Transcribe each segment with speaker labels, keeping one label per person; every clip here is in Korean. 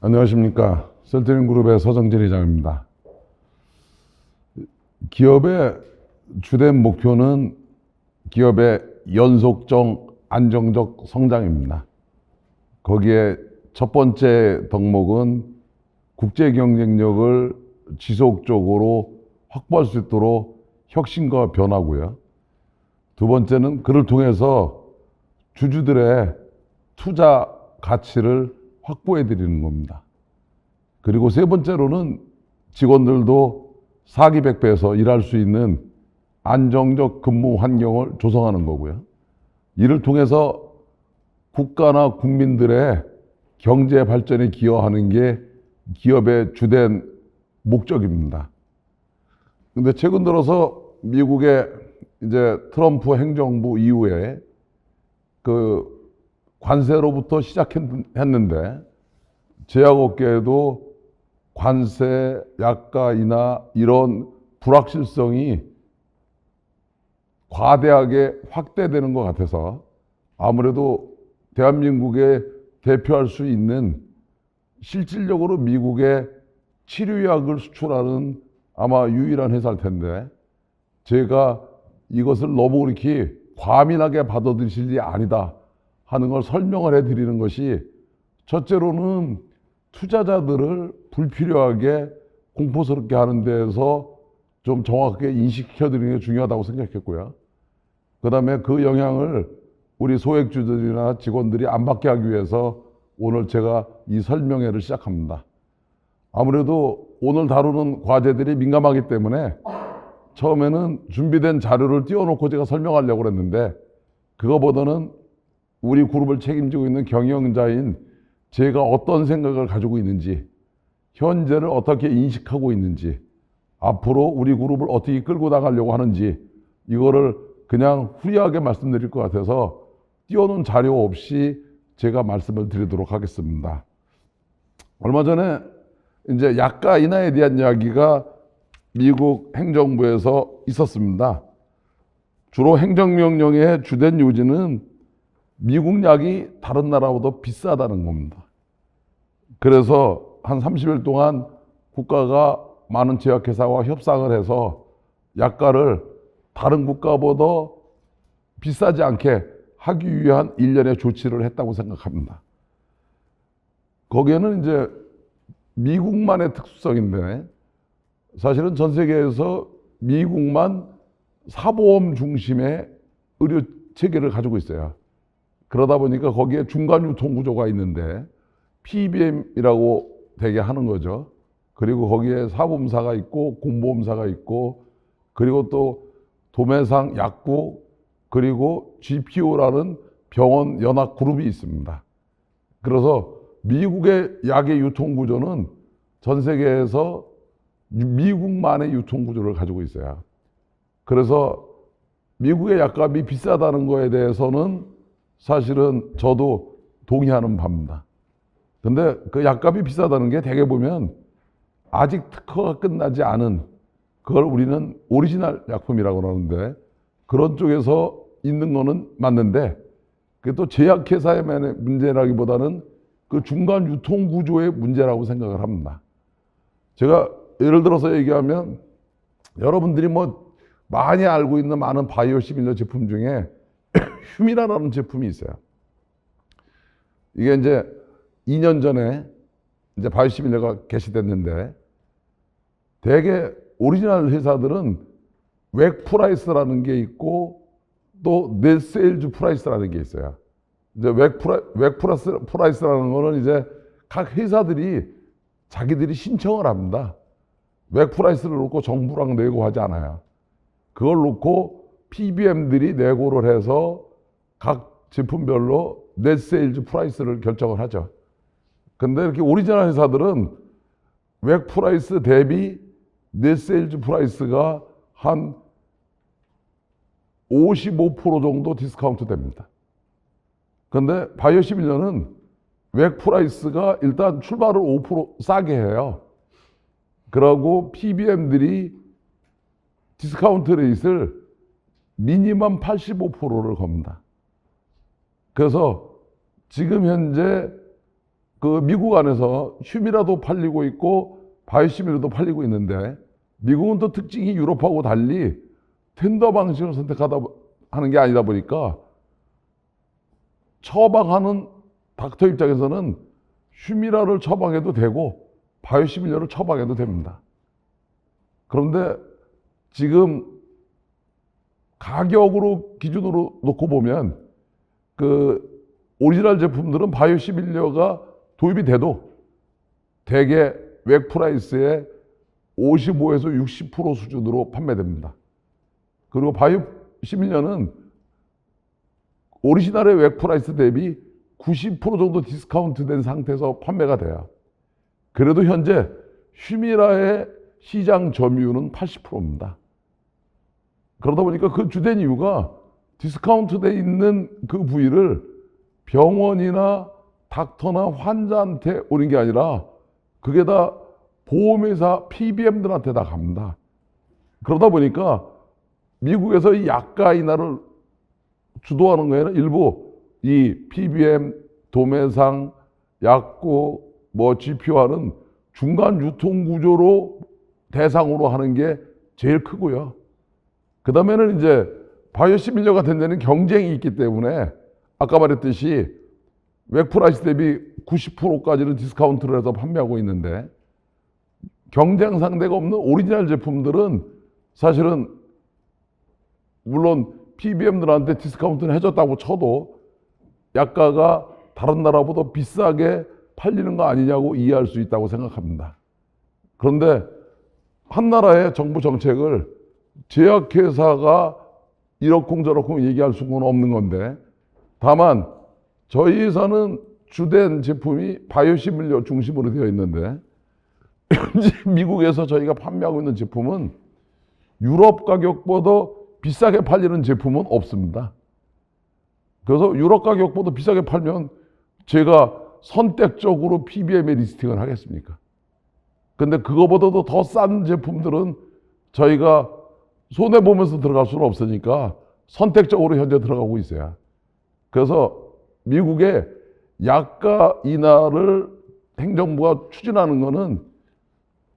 Speaker 1: 안녕하십니까. 셀트리온그룹의 서정진 회장입니다. 기업의 주된 목표는 기업의 연속적 안정적 성장입니다. 거기에 첫 번째 덕목은 국제 경쟁력을 지속적으로 확보할 수 있도록 혁신과 변화고요. 두 번째는 그를 통해서 주주들의 투자 가치를 확보해 드리는 겁니다. 그리고 세 번째로는 직원들도 사기백배에서 일할 수 있는 안정적 근무 환경을 조성하는 거고요. 이를 통해서 국가나 국민들의 경제 발전에 기여하는 게 기업의 주된 목적입니다. 근데 최근 들어서 미국의 이제 트럼프 행정부 이후에 그 관세로부터 시작했는데 제약업계에도 관세, 약가 인하 이런 불확실성이 과대하게 확대되는 것 같아서 아무래도 대한민국에 대표할 수 있는 실질적으로 미국에 치료약을 수출하는 아마 유일한 회사일 텐데 제가 이것을 너무 이렇게 과민하게 받아들이실 일이 아니다 하는 걸 설명을 해드리는 것이 첫째로는 투자자들을 불필요하게 공포스럽게 하는 데에서 좀 정확하게 인식시켜드리는 게 중요하다고 생각했고요. 그 다음에 그 영향을 우리 소액주들이나 직원들이 안 받게 하기 위해서 오늘 제가 이 설명회를 시작합니다. 아무래도 오늘 다루는 과제들이 민감하기 때문에 처음에는 준비된 자료를 띄워놓고 제가 설명하려고 했는데 그거보다는 우리 그룹을 책임지고 있는 경영자인 제가 어떤 생각을 가지고 있는지, 현재를 어떻게 인식하고 있는지, 앞으로 우리 그룹을 어떻게 끌고 나가려고 하는지 이거를 그냥 후리하게 말씀드릴 것 같아서 띄워놓은 자료 없이 제가 말씀을 드리도록 하겠습니다. 얼마 전에 이제 약가 인하에 대한 이야기가 미국 행정부에서 있었습니다. 주로 행정명령의 주된 요지는 미국 약이 다른 나라보다 비싸다는 겁니다. 그래서 한 30일 동안 국가가 많은 제약회사와 협상을 해서 약가를 다른 국가보다 비싸지 않게 하기 위한 일련의 조치를 했다고 생각합니다. 거기에는 이제 미국만의 특수성인데 사실은 전 세계에서 미국만 사보험 중심의 의료 체계를 가지고 있어요. 그러다 보니까 거기에 중간 유통 구조가 있는데 PBM이라고 되게 하는 거죠. 그리고 거기에 사보험사가 있고 공보험사가 있고 그리고 또 도매상 약국 그리고 GPO라는 병원 연합 그룹이 있습니다. 그래서 미국의 약의 유통 구조는 전 세계에서 미국만의 유통 구조를 가지고 있어요. 그래서 미국의 약값이 비싸다는 거에 대해서는 사실은 저도 동의하는 바입니다. 근데 그 약값이 비싸다는 게 대개 보면 아직 특허가 끝나지 않은 그걸 우리는 오리지널 약품이라고 그러는데 그런 쪽에서 있는 거는 맞는데 그게 또 제약회사의 문제라기보다는 그 중간 유통 구조의 문제라고 생각을 합니다. 제가 예를 들어서 얘기하면 여러분들이 뭐 많이 알고 있는 많은 바이오 시밀러 제품 중에 휴미라라는 제품이 있어요. 이게 이제 2년 전에 이제 바이오 시밀러가 개시됐는데 대개 오리지널 회사들은 웩 프라이스라는 게 있고 또 넷 세일즈 프라이스라는 게 있어요. 이제 웩 프라이스라는 거는 이제 각 회사들이 자기들이 신청을 합니다. 웩 프라이스를 놓고 정부랑 내고 하지 않아요. 그걸 놓고 PBM들이 내고를 해서 각 제품별로 넷 세일즈 프라이스를 결정을 하죠. 근데 이렇게 오리지널 회사들은 웩 프라이스 대비 넷 세일즈 프라이스가 한 55% 정도 디스카운트 됩니다. 근데 바이오 시밀러는 웩 프라이스가 일단 출발을 5% 싸게 해요. 그러고 PBM들이 디스카운트 레이트를 미니멈 85%를 겁니다. 그래서 지금 현재 그 미국 안에서 휴미라도 팔리고 있고 바이오시밀러도 팔리고 있는데, 미국은 또 특징이 유럽하고 달리 텐더 방식을 선택하다 하는 게 아니다 보니까 처방하는 닥터 입장에서는 휴미라를 처방해도 되고 바이오시밀러를 처방해도 됩니다. 그런데 지금 가격으로 기준으로 놓고 보면 그 오리지널 제품들은 바이오시밀러가 도입이 돼도 대개 웩 프라이스의 55에서 60% 수준으로 판매됩니다. 그리고 바이오시밀러는 오리지널의 웩 프라이스 대비 90% 정도 디스카운트 된 상태에서 판매가 돼요. 그래도 현재 휴미라의 시장 점유율은 80%입니다. 그러다 보니까 그 주된 이유가 디스카운트 돼 있는 그 부위를 병원이나 닥터나 환자한테 오는 게 아니라 그게 다 보험회사 PBM들한테 다 갑니다. 그러다 보니까 미국에서 이 약가 인하를 주도하는 거에는 일부 이 PBM, 도매상, 약국, GPO하는 중간 유통 구조로 대상으로 하는 게 제일 크고요. 그 다음에는 이제 바이오시밀러가 된 데는 경쟁이 있기 때문에 아까 말했듯이 웩 프라이스 대비 90%까지는 디스카운트를 해서 판매하고 있는데, 경쟁 상대가 없는 오리지널 제품들은 사실은 물론 PBM들한테 디스카운트는 해줬다고 쳐도 약가가 다른 나라보다 비싸게 팔리는 거 아니냐고 이해할 수 있다고 생각합니다. 그런데 한 나라의 정부 정책을 제약회사가 이러쿵저러쿵 얘기할 수는 없는 건데, 다만 저희 회사는 주된 제품이 바이오시밀러 중심으로 되어 있는데, 현재 미국에서 저희가 판매하고 있는 제품은 유럽 가격보다 비싸게 팔리는 제품은 없습니다. 그래서 유럽 가격보다 비싸게 팔면 제가 선택적으로 PBM에 리스팅을 하겠습니까? 근데 그거보다도 더 싼 제품들은 저희가 손해보면서 들어갈 수는 없으니까 선택적으로 현재 들어가고 있어요. 그래서 미국의 약가 인하를 행정부가 추진하는 거는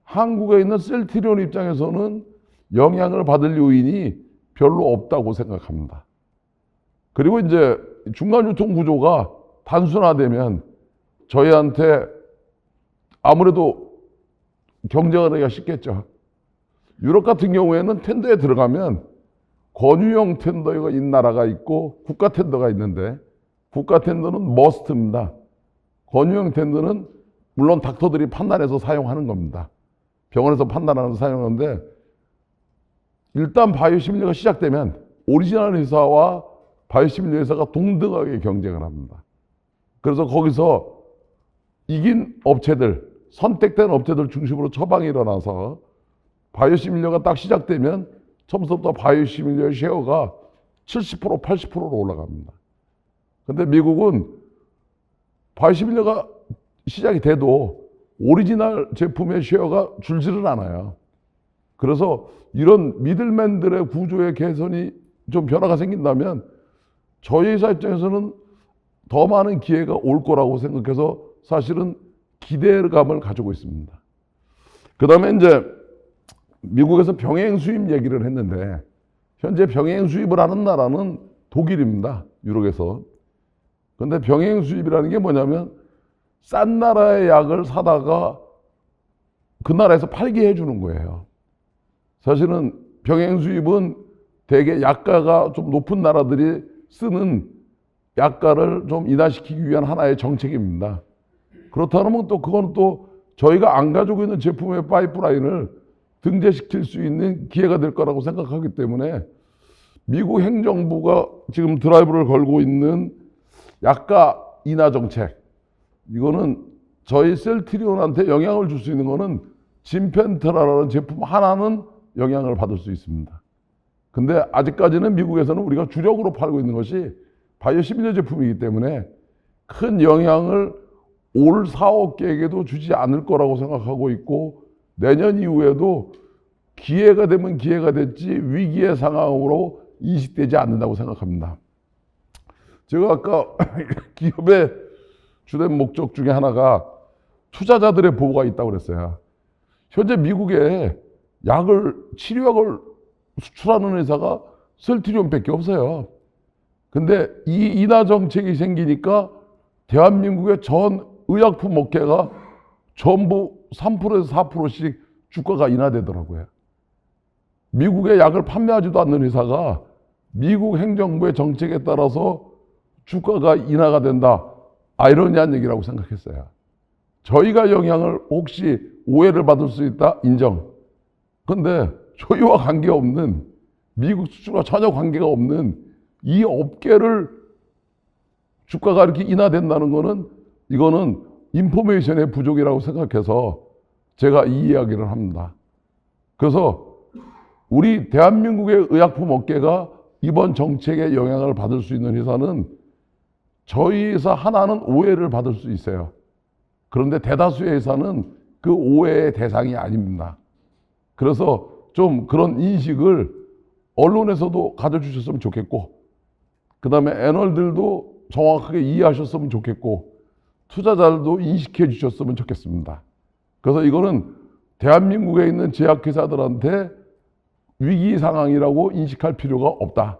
Speaker 1: 한국에 있는 셀트리온 입장에서는 영향을 받을 요인이 별로 없다고 생각합니다. 그리고 이제 중간 유통 구조가 단순화되면 저희한테 아무래도 경쟁을 하기가 쉽겠죠. 유럽 같은 경우에는 텐더에 들어가면 권유형 텐더가 있는 나라가 있고 국가 텐더가 있는데, 국가 텐더는 머스트입니다. 권유형 텐더는 물론 닥터들이 판단해서 사용하는 겁니다. 병원에서 판단하면서 사용하는데, 일단 바이오시밀러가 시작되면 오리지널 회사와 바이오시밀러 회사가 동등하게 경쟁을 합니다. 그래서 거기서 이긴 업체들, 선택된 업체들 중심으로 처방이 일어나서 바이오시밀러가 딱 시작되면 처음부터 바이오시밀러의 쉐어가 70%, 80%로 올라갑니다. 근데 미국은 바이오시밀러가 시작이 돼도 오리지널 제품의 쉐어가 줄지를 않아요. 그래서 이런 미들맨들의 구조의 개선이 좀 변화가 생긴다면 저희 회사 입장에서는 더 많은 기회가 올 거라고 생각해서 사실은 기대감을 가지고 있습니다. 그 다음에 이제 미국에서 병행 수입 얘기를 했는데, 현재 병행 수입을 하는 나라는 독일입니다. 유럽에서. 그런데 병행 수입이라는 게 뭐냐면 싼 나라의 약을 사다가 그 나라에서 팔게 해주는 거예요. 사실은 병행 수입은 대개 약가가 좀 높은 나라들이 쓰는 약가를 좀 인하시키기 위한 하나의 정책입니다. 그렇다면 또 그건 또 저희가 안 가지고 있는 제품의 파이프라인을 등재시킬 수 있는 기회가 될 거라고 생각하기 때문에 미국 행정부가 지금 드라이브를 걸고 있는 약가 인하 정책, 이거는 저희 셀트리온한테 영향을 줄 수 있는 거는 진펜테라라는 제품 하나는 영향을 받을 수 있습니다. 근데 아직까지는 미국에서는 우리가 주력으로 팔고 있는 것이 바이오시밀러 제품이기 때문에 큰 영향을 올 4억개에게도 주지 않을 거라고 생각하고 있고, 내년 이후에도 기회가 되면 기회가 됐지 위기의 상황으로 인식되지 않는다고 생각합니다. 제가 아까 기업의 주된 목적 중에 하나가 투자자들의 보호가 있다고 그랬어요. 현재 미국에 치료약을 수출하는 회사가 셀트리온밖에 없어요. 근데 이 인하 정책이 생기니까 대한민국의 전 의약품 업계가 전부 3%에서 4%씩 주가가 인하되더라고요. 미국의 약을 판매하지도 않는 회사가 미국 행정부의 정책에 따라서 주가가 인하가 된다. 아이러니한 얘기라고 생각했어요. 저희가 영향을 혹시 오해를 받을 수 있다? 인정. 근데 저희와 관계없는 미국 수출과 전혀 관계가 없는 이 업계를 주가가 이렇게 인하된다는 거는 이거는 인포메이션의 부족이라고 생각해서 제가 이 이야기를 합니다. 그래서 우리 대한민국의 의약품 업계가 이번 정책에 영향을 받을 수 있는 회사는 저희 회사 하나는 오해를 받을 수 있어요. 그런데 대다수의 회사는 그 오해의 대상이 아닙니다. 그래서 좀 그런 인식을 언론에서도 가져주셨으면 좋겠고, 그 다음에 애널들도 정확하게 이해하셨으면 좋겠고, 투자자들도 인식해 주셨으면 좋겠습니다. 그래서 이거는 대한민국에 있는 제약회사들한테 위기 상황이라고 인식할 필요가 없다.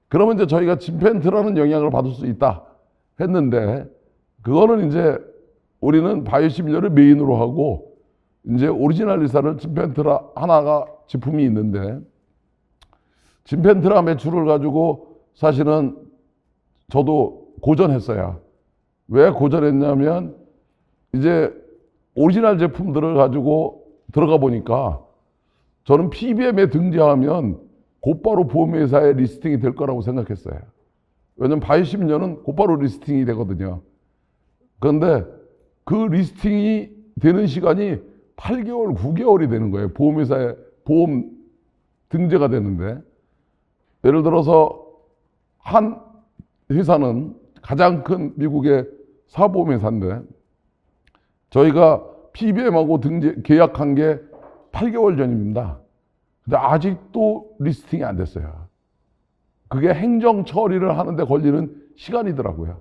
Speaker 1: 그러면 이제 저희가 진펜트라는 영향을 받을 수 있다 했는데, 그거는 이제 우리는 바이오시밀러를 메인으로 하고 이제 오리지널 리사를 진펜트라 하나가 제품이 있는데, 진펜트라 매출을 가지고 사실은 저도 고전했어요. 왜 고전했냐면 이제 오리지널 제품들을 가지고 들어가 보니까 저는 PBM에 등재하면 곧바로 보험회사에 리스팅이 될 거라고 생각했어요. 왜냐면 바이오시밀러는 곧바로 리스팅이 되거든요. 그런데 그 리스팅이 되는 시간이 8개월, 9개월이 되는 거예요. 보험회사에 보험 등재가 되는데, 예를 들어서 한 회사는 가장 큰 미국의 사보험회사인데 저희가 PBM하고 계약한 게 8개월 전입니다. 근데 아직도 리스팅이 안 됐어요. 그게 행정 처리를 하는데 걸리는 시간이더라고요.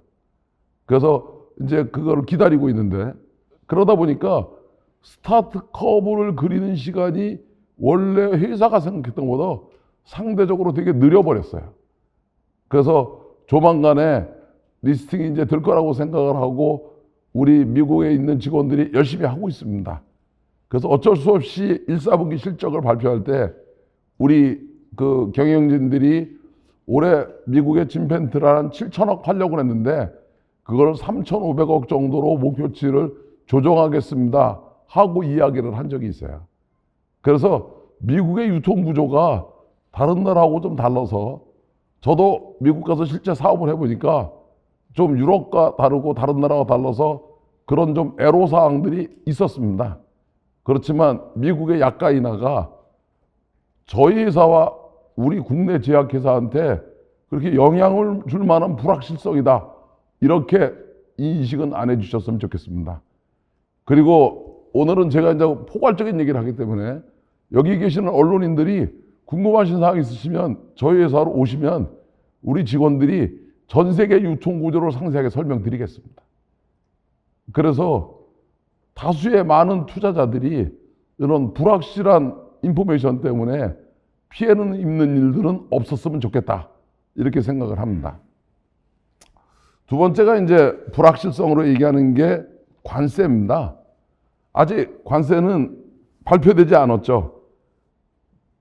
Speaker 1: 그래서 이제 그거를 기다리고 있는데, 그러다 보니까 스타트 커브를 그리는 시간이 원래 회사가 생각했던 것보다 상대적으로 되게 느려버렸어요. 그래서 조만간에 리스팅이 이제 될 거라고 생각을 하고 우리 미국에 있는 직원들이 열심히 하고 있습니다. 그래서 어쩔 수 없이 1사분기 실적을 발표할 때 우리 그 경영진들이 올해 미국의 진펜트라는 7천억 하려고 했는데 그걸 3,500억 정도로 목표치를 조정하겠습니다 하고 이야기를 한 적이 있어요. 그래서 미국의 유통 구조가 다른 나라하고 좀 달라서 저도 미국 가서 실제 사업을 해보니까 좀 유럽과 다르고 다른 나라와 달라서 그런 좀 애로사항들이 있었습니다. 그렇지만 미국의 약가 인하가 저희 회사와 우리 국내 제약회사한테 그렇게 영향을 줄 만한 불확실성이다, 이렇게 인식은 안 해주셨으면 좋겠습니다. 그리고 오늘은 제가 이제 포괄적인 얘기를 하기 때문에 여기 계시는 언론인들이 궁금하신 사항 있으시면 저희 회사로 오시면 우리 직원들이 전 세계 유통 구조를 상세하게 설명드리겠습니다. 그래서 다수의 많은 투자자들이 이런 불확실한 인포메이션 때문에 피해는 입는 일들은 없었으면 좋겠다, 이렇게 생각을 합니다. 두 번째가 이제 불확실성으로 얘기하는 게 관세입니다. 아직 관세는 발표되지 않았죠.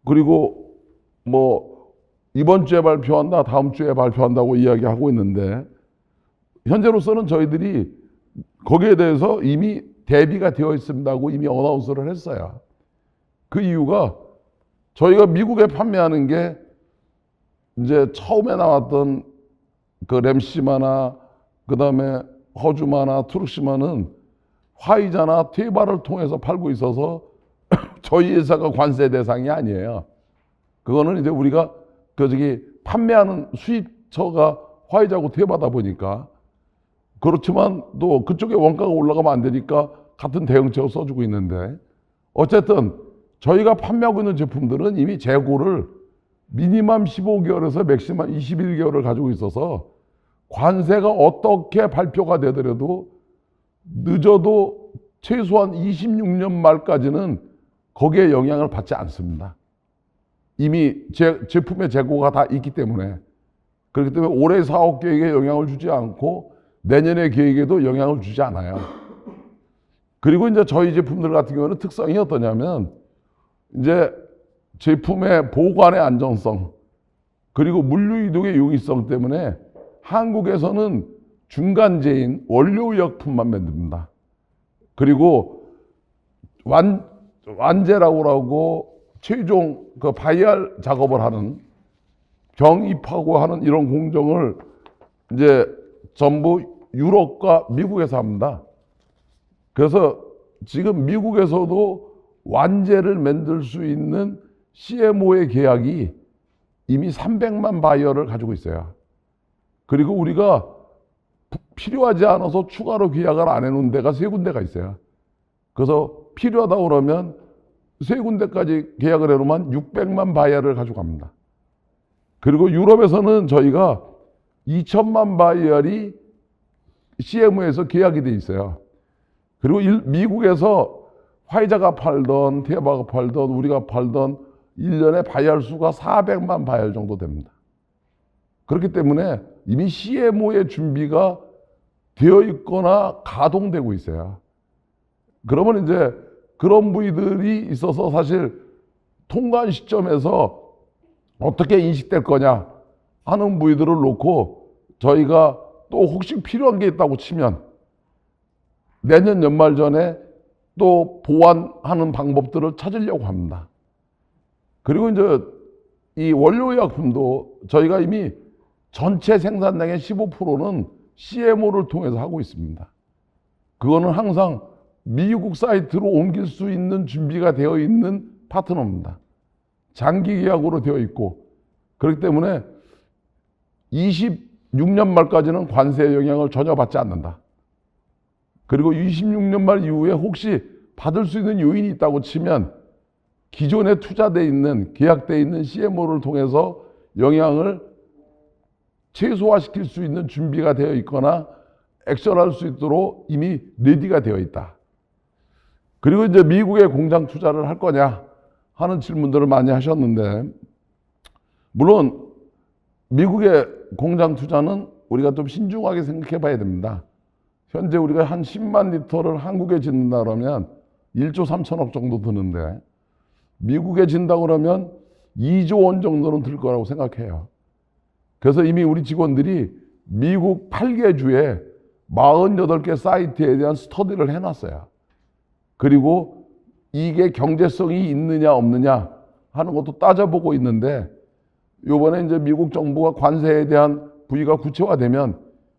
Speaker 1: 그리고 뭐 이번 주에 발표한다, 다음 주에 발표한다고 이야기하고 있는데 현재로서는 저희들이 거기에 대해서 이미 대비가 되어 있습니다고 이미 어나운스를 했어요. 그 이유가 저희가 미국에 판매하는 게 이제 처음에 나왔던 그 램시마나 그 다음에 허주마나 트룩시마는 화이자나 테바를 통해서 팔고 있어서 저희 회사가 관세 대상이 아니에요. 그거는 이제 우리가 판매하는 수입처가 화이자고 테바다 보니까, 그렇지만 또 그쪽에 원가가 올라가면 안 되니까 같은 대응책을 써주고 있는데, 어쨌든 저희가 판매하고 있는 제품들은 이미 재고를 미니멈 15개월에서 맥시멈 21개월을 가지고 있어서 관세가 어떻게 발표가 되더라도 늦어도 최소한 26년 말까지는 거기에 영향을 받지 않습니다. 이미 제품의 재고가 다 있기 때문에. 그렇기 때문에 올해 사업 계획에 영향을 주지 않고 내년의 계획에도 영향을 주지 않아요. 그리고 이제 저희 제품들 같은 경우는 특성이 어떠냐면 이제 제품의 보관의 안정성 그리고 물류 이동의 용이성 때문에 한국에서는 중간재인 원료의약품만 만듭니다. 그리고 완제라고 하고 최종 그 바이알 작업을 하는 병입하고 하는 이런 공정을 이제 전부 유럽과 미국에서 합니다. 그래서 지금 미국에서도 완제를 만들 수 있는 CMO의 계약이 이미 300만 바이어를 가지고 있어요. 그리고 우리가 필요하지 않아서 추가로 계약을 안 해놓은 데가 3군데가 있어요. 그래서 필요하다 그러면 3군데까지 계약을 해놓으면 600만 바이어를 가져갑니다. 그리고 유럽에서는 저희가 2천만 바이얼이 CMO에서 계약이 돼 있어요. 그리고 미국에서 화이자가 팔던 테바가 팔던 우리가 팔던 1년에 바이얼 수가 400만 바이얼 정도 됩니다. 그렇기 때문에 이미 CMO의 준비가 되어 있거나 가동되고 있어요. 그러면 이제 그런 부위들이 있어서 사실 통관 시점에서 어떻게 인식될 거냐 하는 부위들을 놓고 저희가 또 혹시 필요한 게 있다고 치면 내년 연말 전에 또 보완하는 방법들을 찾으려고 합니다. 그리고 이제 이 원료의약품도 저희가 이미 전체 생산량의 15%는 CMO를 통해서 하고 있습니다. 그거는 항상 미국 사이트로 옮길 수 있는 준비가 되어 있는 파트너입니다. 장기 계약으로 되어 있고 그렇기 때문에 26년 말까지는 관세의 영향을 전혀 받지 않는다. 그리고 26년 말 이후에 혹시 받을 수 있는 요인이 있다고 치면 기존에 투자되어 있는 계약되어 있는 CMO를 통해서 영향을 최소화시킬 수 있는 준비가 되어 있거나 액션할 수 있도록 이미 레디가 되어 있다. 그리고 이제 미국에 공장 투자를 할 거냐 하는 질문들을 많이 하셨는데 물론 미국의 공장 투자는 우리가 좀 신중하게 생각해 봐야 됩니다. 현재 우리가 한 10만 리터를 한국에 짓는다 그러면 1조 3천억 정도 드는데 미국에 짓는다 그러면 2조 원 정도는 들 거라고 생각해요. 그래서 이미 우리 직원들이 미국 8개 주에 48개 사이트에 대한 스터디를 해놨어요. 그리고 이게 경제성이 있느냐 없느냐 하는 것도 따져보고 있는데 요번에 이제 미국 정부가 관세에 대한 부위가 구체화되면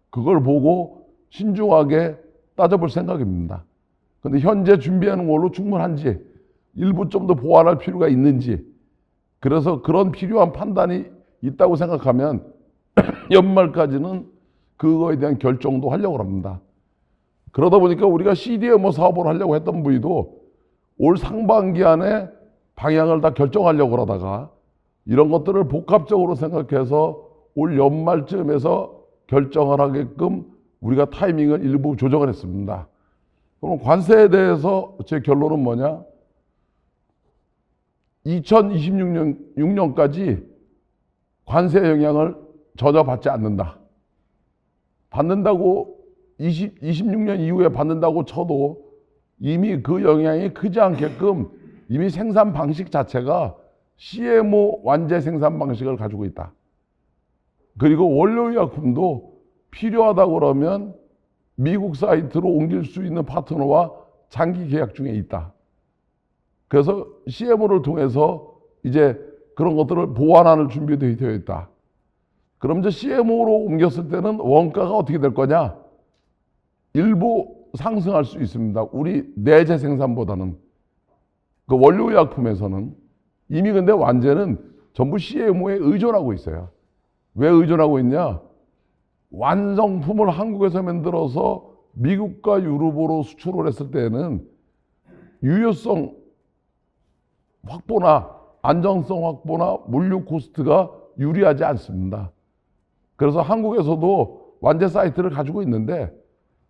Speaker 1: 그걸 보고 신중하게 따져볼 생각입니다. 그런데 현재 준비하는 걸로 충분한지 일부 좀 더 보완할 필요가 있는지 그래서 그런 필요한 판단이 있다고 생각하면 연말까지는 그거에 대한 결정도 하려고 합니다. 그러다 보니까 우리가 CDMO 사업을 하려고 했던 부위도 올 상반기 안에 방향을 다 결정하려고 하다가 이런 것들을 복합적으로 생각해서 올 연말쯤에서 결정을 하게끔 우리가 타이밍을 일부 조정을 했습니다. 그럼 관세에 대해서 제 결론은 뭐냐? 2026년까지 관세 영향을 전혀 받지 않는다. 받는다고 26년 이후에 받는다고 쳐도 이미 그 영향이 크지 않게끔 이미 생산 방식 자체가 CMO 완제 생산 방식을 가지고 있다. 그리고 원료의약품도 필요하다고 그러면 미국 사이트로 옮길 수 있는 파트너와 장기 계약 중에 있다. 그래서 CMO를 통해서 이제 그런 것들을 보완하는 준비도 되어 있다. 그럼 이제 CMO로 옮겼을 때는 원가가 어떻게 될 거냐? 일부 상승할 수 있습니다. 우리 내재 생산보다는. 그 원료의약품에서는 이미 근데 완제는 전부 CMO에 의존하고 있어요. 왜 의존하고 있냐? 완성품을 한국에서 만들어서 미국과 유럽으로 수출을 했을 때는 유효성 확보나 안정성 확보나 물류 코스트가 유리하지 않습니다. 그래서 한국에서도 완제 사이트를 가지고 있는데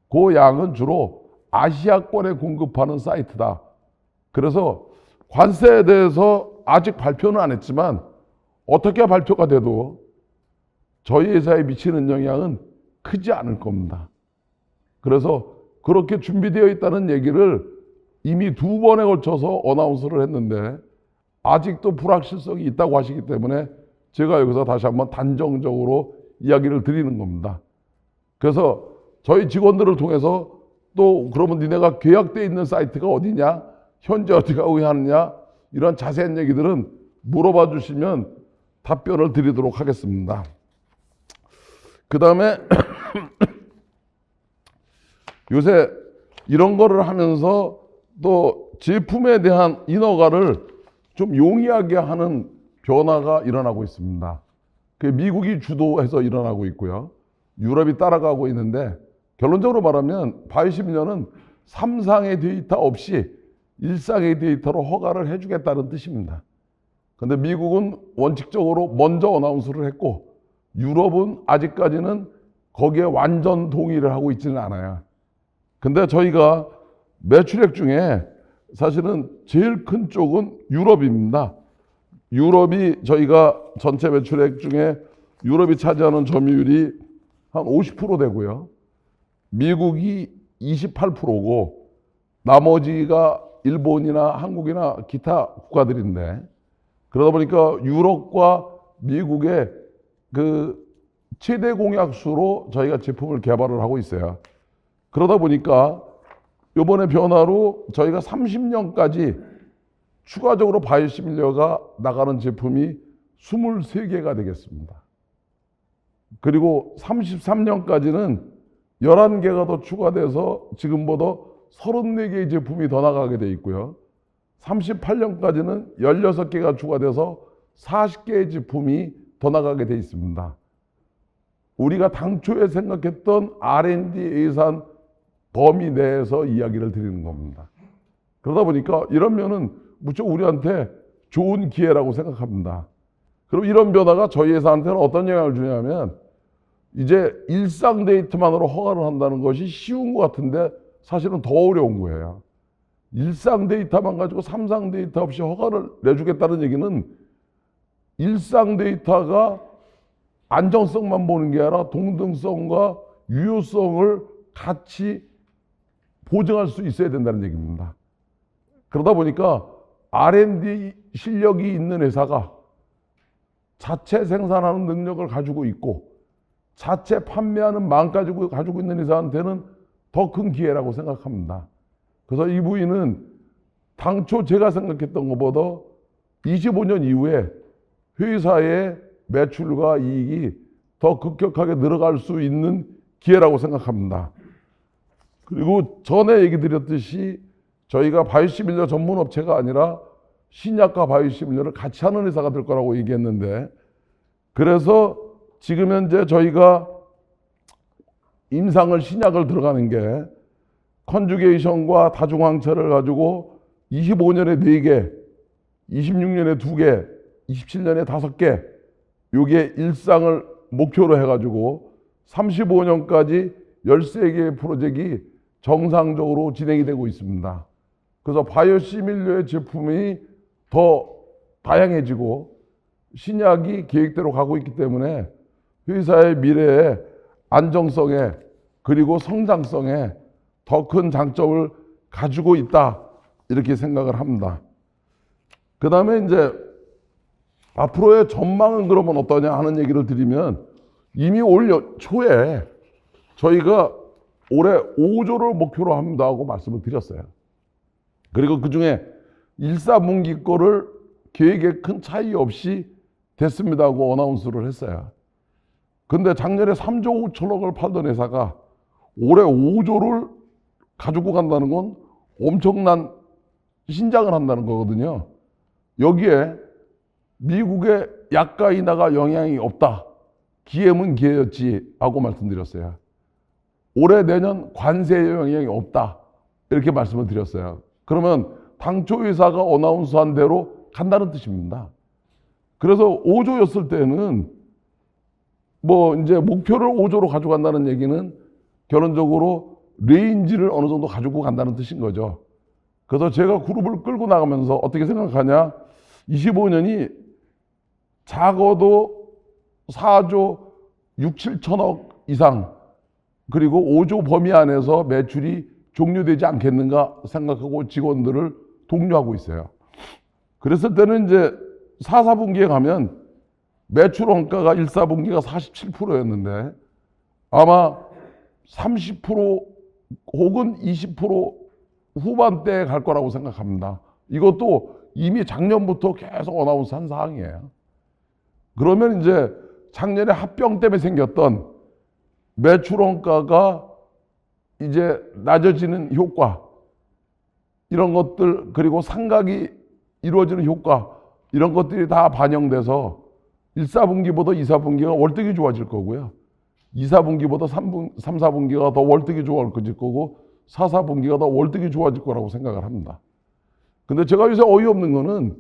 Speaker 1: 그 양은 주로 아시아권에 공급하는 사이트다. 그래서 관세에 대해서 아직 발표는 안 했지만 어떻게 발표가 돼도 저희 회사에 미치는 영향은 크지 않을 겁니다. 그래서 그렇게 준비되어 있다는 얘기를 이미 2번에 걸쳐서 어나운스를 했는데 아직도 불확실성이 있다고 하시기 때문에 제가 여기서 다시 한번 단정적으로 이야기를 드리는 겁니다. 그래서 저희 직원들을 통해서 또 그러면 니네가 계약되어 있는 사이트가 어디냐? 현재 어디가 하느냐? 이런 자세한 얘기들은 물어봐 주시면 답변을 드리도록 하겠습니다. 그 다음에 요새 이런 거를 하면서 또 제품에 대한 인허가를 좀 용이하게 하는 변화가 일어나고 있습니다. 그 미국이 주도해서 일어나고 있고요. 유럽이 따라가고 있는데 결론적으로 말하면 바이오시밀러는 3상의 데이터 없이 1상의 데이터로 허가를 해주겠다는 뜻입니다. 그런데 미국은 원칙적으로 먼저 어나운스를 했고 유럽은 아직까지는 거기에 완전 동의를 하고 있지는 않아요. 근데 저희가 매출액 중에 사실은 제일 큰 쪽은 유럽입니다. 유럽이 저희가 전체 매출액 중에 유럽이 차지하는 점유율이 한 50% 되고요. 미국이 28%고 나머지가 일본이나 한국이나 기타 국가들인데 그러다 보니까 유럽과 미국의 그 최대 공약수로 저희가 제품을 개발을 하고 있어요. 그러다 보니까 이번에 변화로 저희가 30년까지 추가적으로 바이오시밀러가 나가는 제품이 23개가 되겠습니다. 그리고 33년까지는 11개가 더 추가돼서 지금보다 34개의 제품이 더 나가게 돼 있고요. 38년까지는 16개가 추가돼서 40개의 제품이 더 나가게 돼 있습니다. 우리가 당초에 생각했던 R&D 예산 범위 내에서 이야기를 드리는 겁니다. 그러다 보니까 이런 면은 무척 우리한테 좋은 기회라고 생각합니다. 그럼 이런 변화가 저희 회사한테는 어떤 영향을 주냐면 이제 일상 데이터만으로 허가를 한다는 것이 쉬운 것 같은데 사실은 더 어려운 거예요. 일상 데이터만 가지고 3상 데이터 없이 허가를 내주겠다는 얘기는 일상 데이터가 안정성만 보는 게 아니라 동등성과 유효성을 같이 보증할 수 있어야 된다는 얘기입니다. 그러다 보니까 R&D 실력이 있는 회사가 자체 생산하는 능력을 가지고 있고 자체 판매하는 마음까지 가지고 있는 회사한테는 더 큰 기회라고 생각합니다. 그래서 이 부위는 당초 제가 생각했던 것보다 25년 이후에 회사의 매출과 이익이 더 급격하게 늘어갈 수 있는 기회라고 생각합니다. 그리고 전에 얘기 드렸듯이 저희가 바이오시밀러 전문 업체가 아니라 신약과 바이오시밀러를 같이 하는 회사가 될 거라고 얘기했는데 그래서 지금 현재 저희가 임상을 신약을 들어가는 게 컨주게이션과 다중항체를 가지고 25년에 4개, 26년에 2개, 27년에 5개 요게 일상을 목표로 해가지고 35년까지 13개의 프로젝트가 정상적으로 진행이 되고 있습니다. 그래서 바이오시밀러의 제품이 더 다양해지고 신약이 계획대로 가고 있기 때문에 회사의 미래의 안정성에 그리고 성장성에 더 큰 장점을 가지고 있다 이렇게 생각을 합니다. 그 다음에 이제 앞으로의 전망은 그러면 어떠냐 하는 얘기를 드리면 이미 올 초에 저희가 올해 5조를 목표로 합니다 하고 말씀을 드렸어요. 그리고 그 중에 1사분기 거를 계획에 큰 차이 없이 됐습니다 하고 어나운스를 했어요. 근데 작년에 3조 5천억을 팔던 회사가 올해 5조를 가지고 간다는 건 엄청난 신장을 한다는 거거든요. 여기에 미국의 약가 인하가 영향이 없다. 기회는 기회였지 하고 말씀드렸어요. 올해 내년 관세의 영향이 없다. 이렇게 말씀을 드렸어요. 그러면 당초 회사가 어나운스한 대로 간다는 뜻입니다. 그래서 5조였을 때는 뭐 이제 목표를 5조로 가져간다는 얘기는 결론적으로 레인지를 어느 정도 가지고 간다는 뜻인 거죠. 그래서 제가 그룹을 끌고 나가면서 어떻게 생각하냐, 25년이 작아도 4조 6, 7천억 이상, 그리고 5조 범위 안에서 매출이 종료되지 않겠는가 생각하고 직원들을 독려하고 있어요. 그랬을 때는 이제 4, 4분기에 가면 매출 원가가 1, 4분기가 47%였는데 아마 30% 혹은 20% 후반대에 갈 거라고 생각합니다. 이것도 이미 작년부터 계속 어나운스한 사항이에요. 그러면 이제 작년에 합병 때문에 생겼던 매출 원가가 이제 낮아지는 효과, 이런 것들, 그리고 상각이 이루어지는 효과, 이런 것들이 다 반영돼서 1, 4분기보다 2, 4분기가 월등히 좋아질 거고요. 2, 4분기보다 3, 4분기가 더 월등히 좋아질 거고 4, 4분기가 더 월등히 좋아질 거라고 생각을 합니다. 근데 제가 요새 어이없는 거는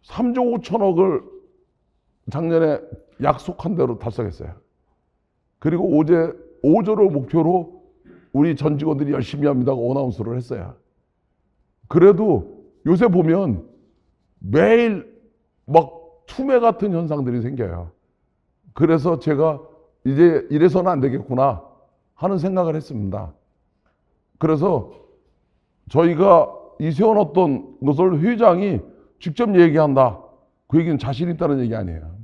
Speaker 1: 3조 5천억을 작년에 약속한 대로 달성했어요. 그리고 어제 5조를 목표로 우리 전 직원들이 열심히 합니다고 어나운스를 했어요. 그래도 요새 보면 매일 막 투매 같은 현상들이 생겨요. 그래서 제가 이제 이래서는 안 되겠구나 하는 생각을 했습니다. 그래서 저희가 이 세워놨던 것을 회장이 직접 얘기한다, 그 얘기는 자신 있다는 얘기 아니에요.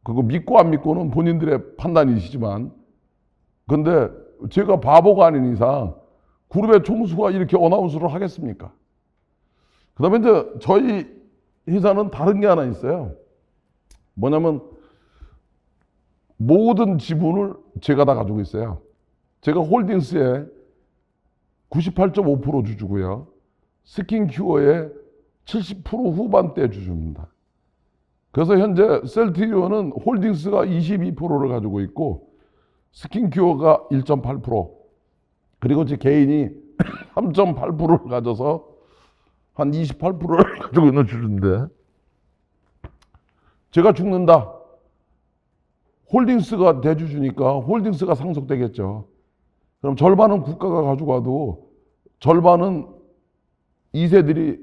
Speaker 1: 그거 믿고 안 믿고는 본인들의 판단이시지만, 근데 제가 바보가 아닌 이상 그룹의 총수가 이렇게 어나운스를 하겠습니까? 그 다음에 이제 저희 회사는 다른 게 하나 있어요. 뭐냐면 모든 지분을 제가 다 가지고 있어요. 제가 홀딩스에 98.5% 주주고요. 스킨큐어의 70% 후반대 주주입니다. 그래서 현재 셀트리온은 홀딩스가 22%를 가지고 있고 스킨큐어가 1.8%, 그리고 제 개인이 3.8%를 가져서 한 28%를 가지고 있는 주주인데, 제가 죽는다, 홀딩스가 대주주니까 홀딩스가 상속되겠죠. 그럼 절반은 국가가 가져가도 절반은 2세들이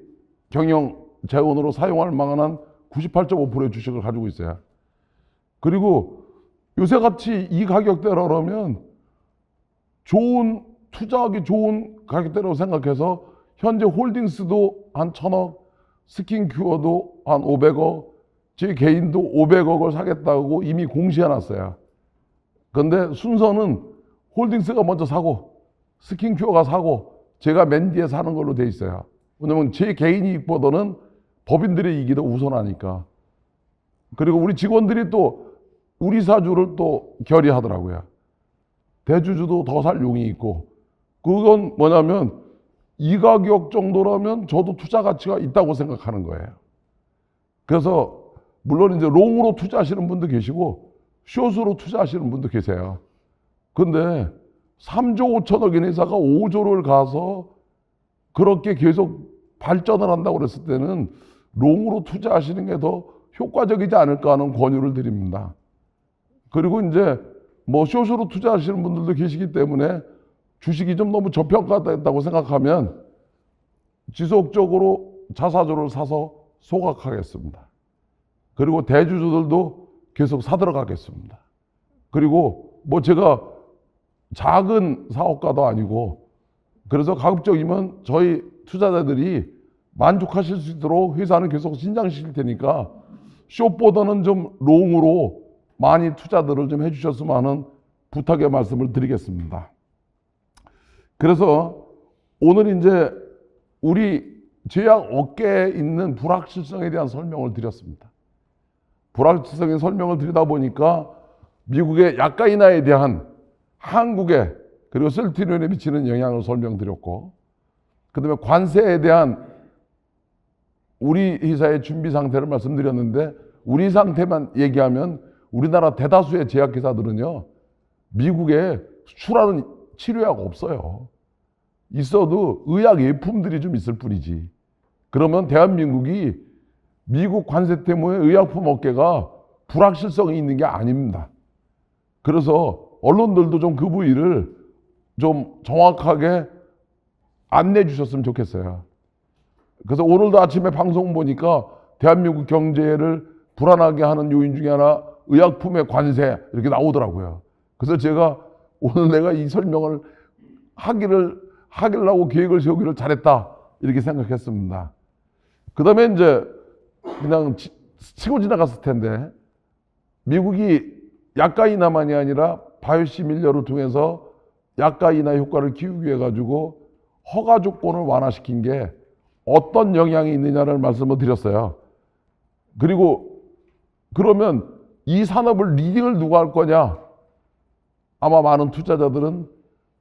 Speaker 1: 경영 재원으로 사용할 만한 98.5%의 주식을 가지고 있어요. 그리고 요새같이 이 가격대라면 좋은, 투자하기 좋은 가격대라고 생각해서 현재 홀딩스도 한 1,000억, 스킨큐어도 한 500억, 제 개인도 500억을 사겠다고 이미 공시해놨어요. 그런데 순서는 홀딩스가 먼저 사고 스킨큐어가 사고 제가 맨 뒤에 사는 걸로 돼 있어요. 왜냐면 제 개인 이익보다는 법인들의 이익이 더 우선하니까. 그리고 우리 직원들이 또 우리 사주를 또 결의하더라고요. 대주주도 더 살 용이 있고, 그건 뭐냐면 이 가격 정도라면 저도 투자 가치가 있다고 생각하는 거예요. 그래서 물론 이제 롱으로 투자하시는 분도 계시고 숏으로 투자하시는 분도 계세요. 근데 3조 5천억인 회사가 5조를 가서 그렇게 계속 발전을 한다고 그랬을 때는 롱으로 투자하시는 게 더 효과적이지 않을까 하는 권유를 드립니다. 그리고 이제 뭐 숏으로 투자하시는 분들도 계시기 때문에 주식이 좀 너무 저평가됐다고 생각하면 지속적으로 자사주를 사서 소각하겠습니다. 그리고 대주주들도 계속 사들어가겠습니다. 그리고 뭐 제가 작은 사업가도 아니고, 그래서 가급적이면 저희 투자자들이 만족하실 수 있도록 회사는 계속 신장시킬 테니까 숏보다는 좀 롱으로 많이 투자들을 좀 해주셨으면 하는 부탁의 말씀을 드리겠습니다. 그래서 오늘 이제 우리 제약 업계에 있는 불확실성에 대한 설명을 드렸습니다. 불확실성의 설명을 드리다 보니까 미국의 약가 인하에 대한 한국에, 그리고 셀트리온에 미치는 영향을 설명드렸고, 그 다음에 관세에 대한 우리 회사의 준비 상태를 말씀드렸는데, 우리 상태만 얘기하면 우리나라 대다수의 제약회사들은요 미국에 수출하는 치료약 없어요. 있어도 의약 예품들이 좀 있을 뿐이지. 그러면 대한민국이 미국 관세 때문에 의약품 업계가 불확실성이 있는 게 아닙니다. 그래서 언론들도 좀 그 부위를 좀 정확하게 안내해 주셨으면 좋겠어요. 그래서 오늘도 아침에 방송 보니까 대한민국 경제를 불안하게 하는 요인 중에 하나 의약품의 관세 이렇게 나오더라고요. 그래서 제가 오늘 내가 이 설명을 하기라고 계획을 세우기를 잘했다 이렇게 생각했습니다. 그 다음에 이제 그냥 치고 지나갔을 텐데 미국이 약가 인하만이 아니라 바이오시밀러를 통해서 약가 인하 효과를 키우기 위해 가지고 허가 조건을 완화시킨 게 어떤 영향이 있느냐를 말씀을 드렸어요. 그리고 그러면 이 산업을 리딩을 누가 할 거냐? 아마 많은 투자자들은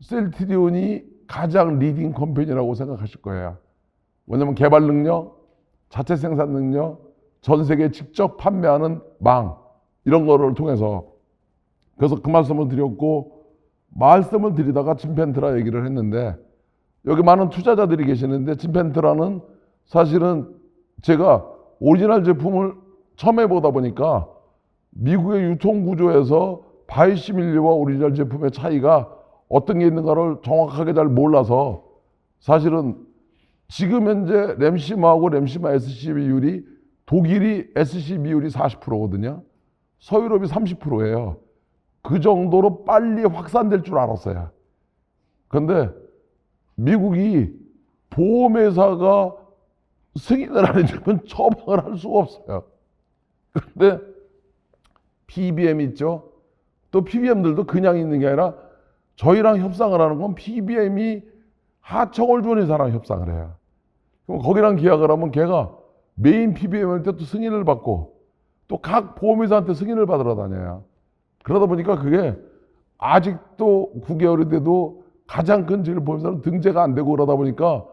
Speaker 1: 셀트리온이 가장 리딩 컴퍼니라고 생각하실 거예요. 왜냐하면 개발 능력, 자체 생산 능력, 전 세계에 직접 판매하는 망 이런 거를 통해서 그래서 그 말씀을 드렸고 말씀을 드리다가 진펜트라 얘기를 했는데 여기 많은 투자자들이 계시는데 진펜트라는 사실은 제가 오리지널 제품을 처음 해보다 보니까 미국의 유통 구조에서 바이오시밀러와 오리지널 제품의 차이가 어떤 게 있는가를 정확하게 잘 몰라서 사실은 지금 현재 램시마하고 램시마 SC 비율이 독일이 SC 비율이 40%거든요. 서유럽이 30%예요. 그 정도로 빨리 확산될 줄 알았어요. 그런데 미국이 보험회사가 승인을 안 해주면 처방을 할 수가 없어요. 그런데 PBM 있죠. 또 PBM들도 그냥 있는 게 아니라 저희랑 협상을 하는 건 PBM이 하청을 준 회사랑 협상을 해요. 그럼 거기랑 계약을 하면 걔가 메인 PBM한테 또 승인을 받고 또 각 보험회사한테 승인을 받으러 다녀요. 그러다 보니까 그게 아직도 9개월이 돼도 가장 큰 제일 보험회사는 등재가 안 되고 그러다 보니까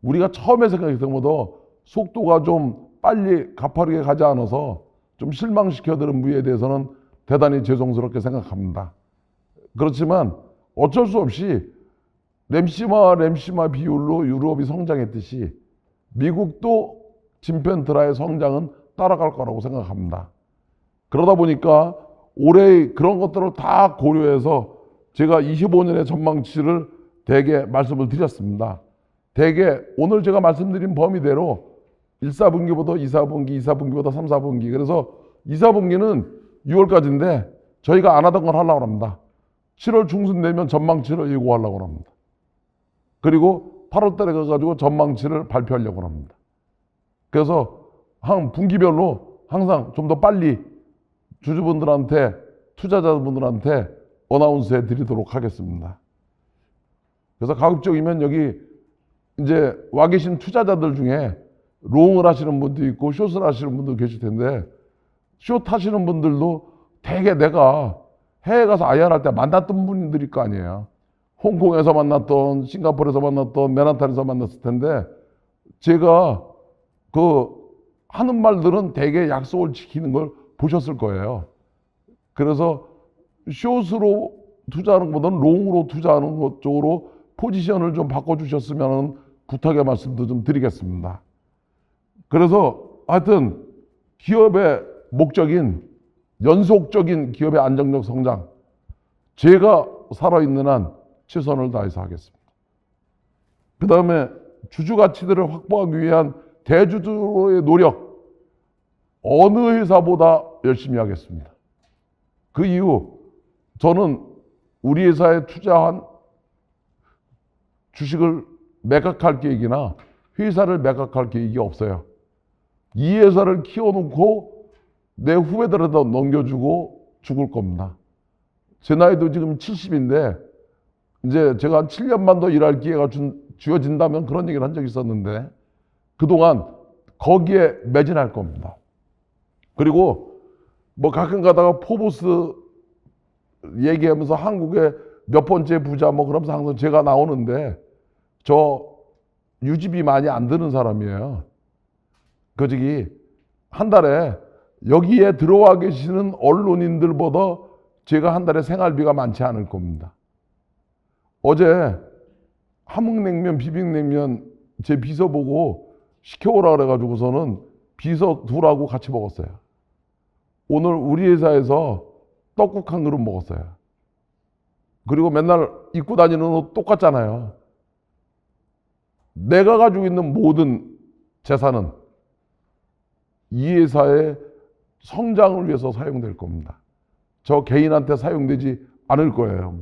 Speaker 1: 우리가 처음에 생각했던 것보다 속도가 좀 빨리 가파르게 가지 않아서 좀 실망시켜드는 부위에 대해서는 대단히 죄송스럽게 생각합니다. 그렇지만 어쩔 수 없이 램시마 비율로 유럽이 성장했듯이 미국도 진펜트라의 성장은 따라갈 거라고 생각합니다. 그러다 보니까 올해 그런 것들을 다 고려해서 제가 25년의 전망치를 대개 말씀을 드렸습니다. 대개 오늘 제가 말씀드린 범위대로 1, 4분기보다 2, 4분기, 2, 4분기보다 3, 4분기 그래서 2, 4분기는 6월까지인데 저희가 안 하던 걸 하려고 합니다. 7월 중순 되면 전망치를 예고하려고 합니다. 그리고 8월 달에 가가지고 전망치를 발표하려고 합니다. 그래서 한 분기별로 항상 좀 더 빨리 주주분들한테 투자자분들한테 어나운스해 드리도록 하겠습니다. 그래서 가급적이면 여기 이제 와 계신 투자자들 중에 롱을 하시는 분도 있고 숏을 하시는 분도 계실 텐데 숏 하시는 분들도 대개 내가 해외 가서 IR 할 때 만났던 분들일 거 아니에요. 홍콩에서 만났던 싱가포르에서 만났던 맨하탄에서 만났을 텐데 제가 그 하는 말들은 대개 약속을 지키는 걸 보셨을 거예요. 그래서 숏으로 투자하는 것보다는 롱으로 투자하는 것 쪽으로 포지션을 좀 바꿔주셨으면 부탁의 말씀도 좀 드리겠습니다. 그래서 하여튼 기업의 목적인 연속적인 기업의 안정적 성장 제가 살아있는 한 최선을 다해서 하겠습니다. 그 다음에 주주 가치들을 확보하기 위한 대주주의 노력 어느 회사보다 열심히 하겠습니다. 그 이유 저는 우리 회사에 투자한 주식을 매각할 계획이나 회사를 매각할 계획이 없어요. 이 회사를 키워놓고 내 후배들한테 넘겨주고 죽을 겁니다. 제 나이도 지금 70인데 이제 제가 한 7년만 더 일할 기회가 주어진다면 그런 얘기를 한 적이 있었는데 그동안 거기에 매진할 겁니다. 그리고 뭐 가끔 가다가 포브스 얘기하면서 한국의 몇 번째 부자 뭐 그러면서 항상 제가 나오는데 저 유지비 많이 안 드는 사람이에요. 그저기 한 달에 여기에 들어와 계시는 언론인들보다 제가 한 달에 생활비가 많지 않을 겁니다. 어제 함흥냉면, 비빔냉면 제 비서 보고 시켜오라 그래가지고서는 비서 둘하고 같이 먹었어요. 오늘 우리 회사에서 떡국 한 그릇 먹었어요. 그리고 맨날 입고 다니는 옷 똑같잖아요. 내가 가지고 있는 모든 재산은 이 회사의 성장을 위해서 사용될 겁니다. 저 개인한테 사용되지 않을 거예요.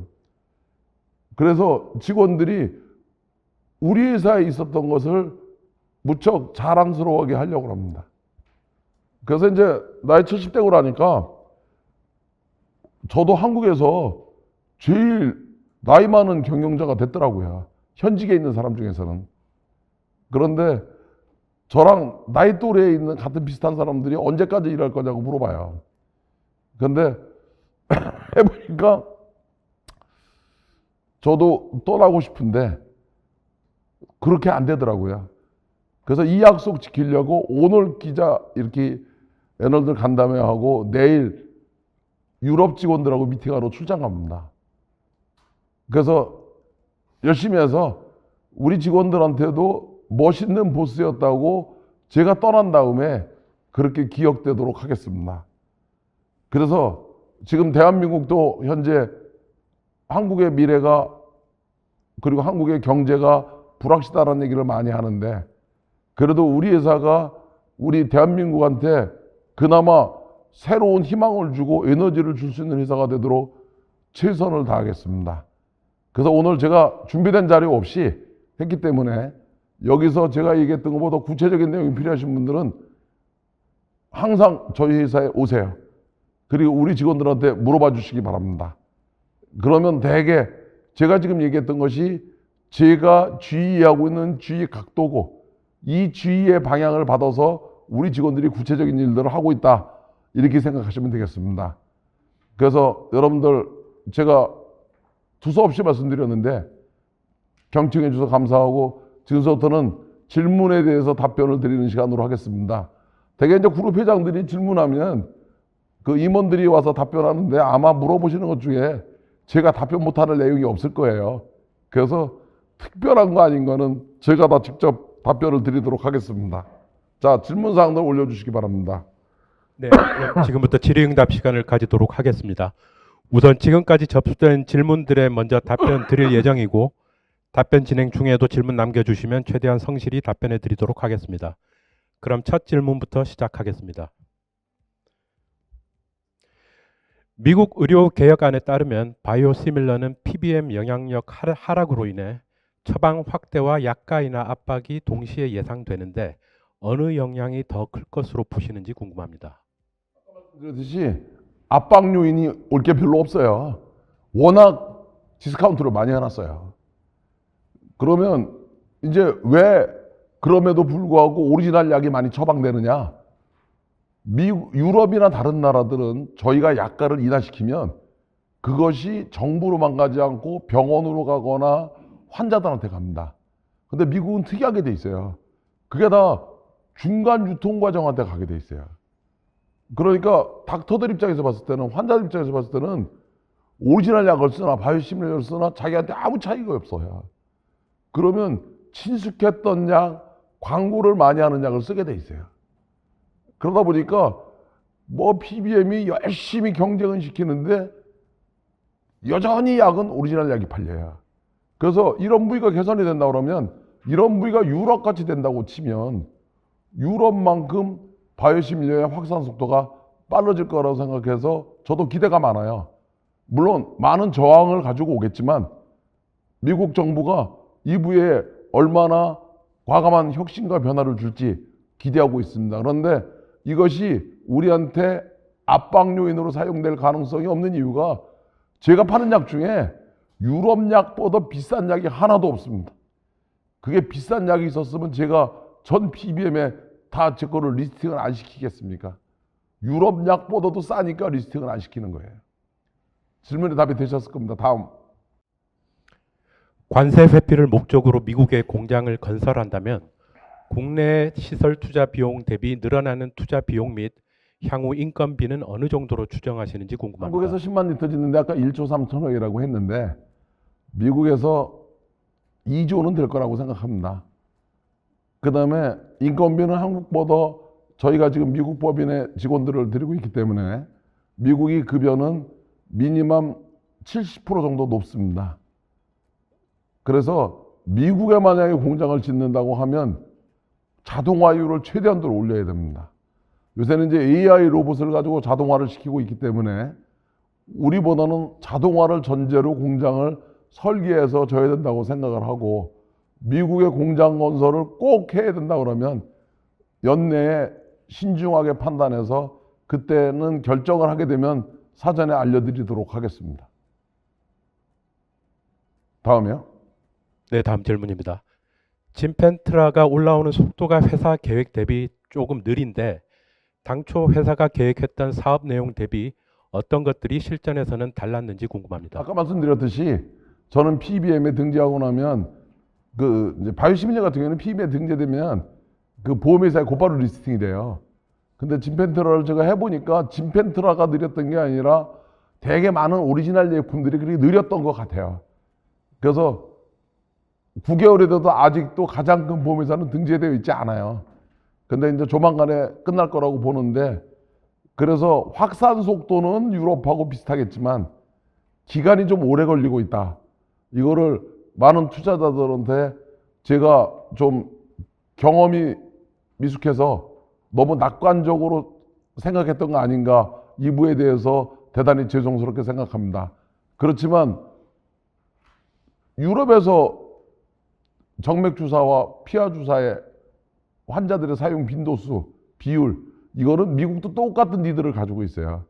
Speaker 1: 그래서 직원들이 우리 회사에 있었던 것을 무척 자랑스러워하게 하려고 합니다. 그래서 이제 나이 70대고 나니까 저도 한국에서 제일 나이 많은 경영자가 됐더라고요. 현직에 있는 사람 중에서는. 그런데 저랑 나이 또래에 있는 같은 비슷한 사람들이 언제까지 일할 거냐고 물어봐요. 그런데 해보니까 저도 떠나고 싶은데 그렇게 안 되더라고요. 그래서 이 약속 지키려고 오늘 기자 이렇게 애널들 간담회 하고 내일 유럽 직원들하고 미팅하러 출장 갑니다. 그래서 열심히 해서 우리 직원들한테도 멋있는 보스였다고 제가 떠난 다음에 그렇게 기억되도록 하겠습니다. 그래서 지금 대한민국도 현재 한국의 미래가 그리고 한국의 경제가 불확실하다는 얘기를 많이 하는데 그래도 우리 회사가 우리 대한민국한테 그나마 새로운 희망을 주고 에너지를 줄 수 있는 회사가 되도록 최선을 다하겠습니다. 그래서 오늘 제가 준비된 자료 없이 했기 때문에 여기서 제가 얘기했던 것보다 구체적인 내용이 필요하신 분들은 항상 저희 회사에 오세요. 그리고 우리 직원들한테 물어봐 주시기 바랍니다. 그러면 대개 제가 지금 얘기했던 것이 제가 주의하고 있는 주의 각도고 이 주의의 방향을 받아서 우리 직원들이 구체적인 일들을 하고 있다. 이렇게 생각하시면 되겠습니다. 그래서 여러분들 제가 두서없이 말씀드렸는데 경청해 주셔서 감사하고 지금부터는 질문에 대해서 답변을 드리는 시간으로 하겠습니다. 대개 이제 그룹 회장들이 질문하면 그 임원들이 와서 답변하는데 아마 물어보시는 것 중에 제가 답변 못하는 내용이 없을 거예요. 그래서 특별한 거 아닌 거는 제가 다 직접 답변을 드리도록 하겠습니다. 자, 질문사항들 올려주시기 바랍니다.
Speaker 2: 네, 그럼 지금부터 질의응답 시간을 가지도록 하겠습니다. 우선 지금까지 접수된 질문들에 먼저 답변 드릴 예정이고 답변 진행 중에도 질문 남겨주시면 최대한 성실히 답변해 드리도록 하겠습니다. 그럼 첫 질문부터 시작하겠습니다. 미국 의료개혁안에 따르면 바이오시밀러는 PBM 영향력 하락으로 인해 처방 확대와 약가이나 압박이 동시에 예상되는데 어느 영향이 더 클 것으로 보시는지 궁금합니다.
Speaker 1: 그렇듯이 압박 요인이 올 게 별로 없어요. 워낙 디스카운트를 많이 해놨어요. 그러면 이제 왜 그럼에도 불구하고 오리지널 약이 많이 처방되느냐? 미국, 유럽이나 다른 나라들은 저희가 약가를 인하시키면 그것이 정부로만 가지 않고 병원으로 가거나 환자들한테 갑니다. 근데 미국은 특이하게 돼 있어요. 그게 다 중간 유통 과정한테 가게 돼 있어요. 그러니까 닥터들 입장에서 봤을 때는 환자들 입장에서 봤을 때는 오리지널 약을 쓰나 바이오시밀러를 쓰나 자기한테 아무 차이가 없어요. 그러면 친숙했던 약, 광고를 많이 하는 약을 쓰게 돼 있어요. 그러다 보니까 뭐 PBM이 열심히 경쟁은 시키는데 여전히 약은 오리지널 약이 팔려요. 그래서 이런 부위가 개선이 된다 그러면 이런 부위가 유럽같이 된다고 치면 유럽만큼 바이오시밀러의 확산 속도가 빨라질 거라고 생각해서 저도 기대가 많아요. 물론 많은 저항을 가지고 오겠지만 미국 정부가 이 부위에 얼마나 과감한 혁신과 변화를 줄지 기대하고 있습니다. 그런데 이것이 우리한테 압박 요인으로 사용될 가능성이 없는 이유가 제가 파는 약 중에 유럽 약보다 비싼 약이 하나도 없습니다. 그게 비싼 약이 있었으면 제가 전 PBM에 다 제 거를 리스팅을 안 시키겠습니까? 유럽 약보다도 싸니까 리스팅을 안 시키는 거예요. 질문에 답이 되셨을 겁니다. 다음.
Speaker 2: 관세 회피를 목적으로 미국에 공장을 건설한다면 국내 시설 투자 비용 대비 늘어나는 투자 비용 및 향후 인건비는 어느 정도로 추정하시는지 궁금합니다.
Speaker 1: 한국에서 10만 리터 짓는데 아까 1조 3천억이라고 했는데 미국에서 2조는 될 거라고 생각합니다. 그 다음에 인건비는 한국보다 저희가 지금 미국 법인의 직원들을 데리고 있기 때문에 미국이 급여는 미니멈 70% 정도 높습니다. 그래서 미국에 만약에 공장을 짓는다고 하면 자동화율을 최대한도로 올려야 됩니다. 요새는 이제 AI 로봇을 가지고 자동화를 시키고 있기 때문에 우리보다는 자동화를 전제로 공장을 설계해서 져야 된다고 생각을 하고, 미국의 공장 건설을 꼭 해야 된다 그러면 연내에 신중하게 판단해서 그때는 결정을 하게 되면 사전에 알려드리도록 하겠습니다. 다음이요.
Speaker 2: 네, 다음 질문입니다. 진펜트라가 올라오는 속도가 회사 계획 대비 조금 느린데 당초 회사가 계획했던 사업 내용 대비 어떤 것들이 실전에서는 달랐는지 궁금합니다.
Speaker 1: 아까 말씀드렸듯이 저는 PBM에 등재하고 나면 그 이제 바이오시민제 같은 경우는 PBM에 등재되면 그 보험회사에 곧바로 리스팅이 돼요. 근데 진펜트라를 제가 해보니까 진펜트라가 느렸던 게 아니라 되게 많은 오리지널 제품들이 그렇게 느렸던 것 같아요. 그래서 9개월이 돼도 아직도 가장 큰 보험회사는 등재되어 있지 않아요. 근데 이제 조만간에 끝날 거라고 보는데, 그래서 확산 속도는 유럽하고 비슷하겠지만 기간이 좀 오래 걸리고 있다. 이거를 많은 투자자들한테 제가 좀 경험이 미숙해서 너무 낙관적으로 생각했던 거 아닌가, 이 부에 대해서 대단히 죄송스럽게 생각합니다. 그렇지만 유럽에서 정맥주사와 피하주사의 환자들의 사용 빈도수, 비율, 이거는 미국도 똑같은 니들을 가지고 있어요.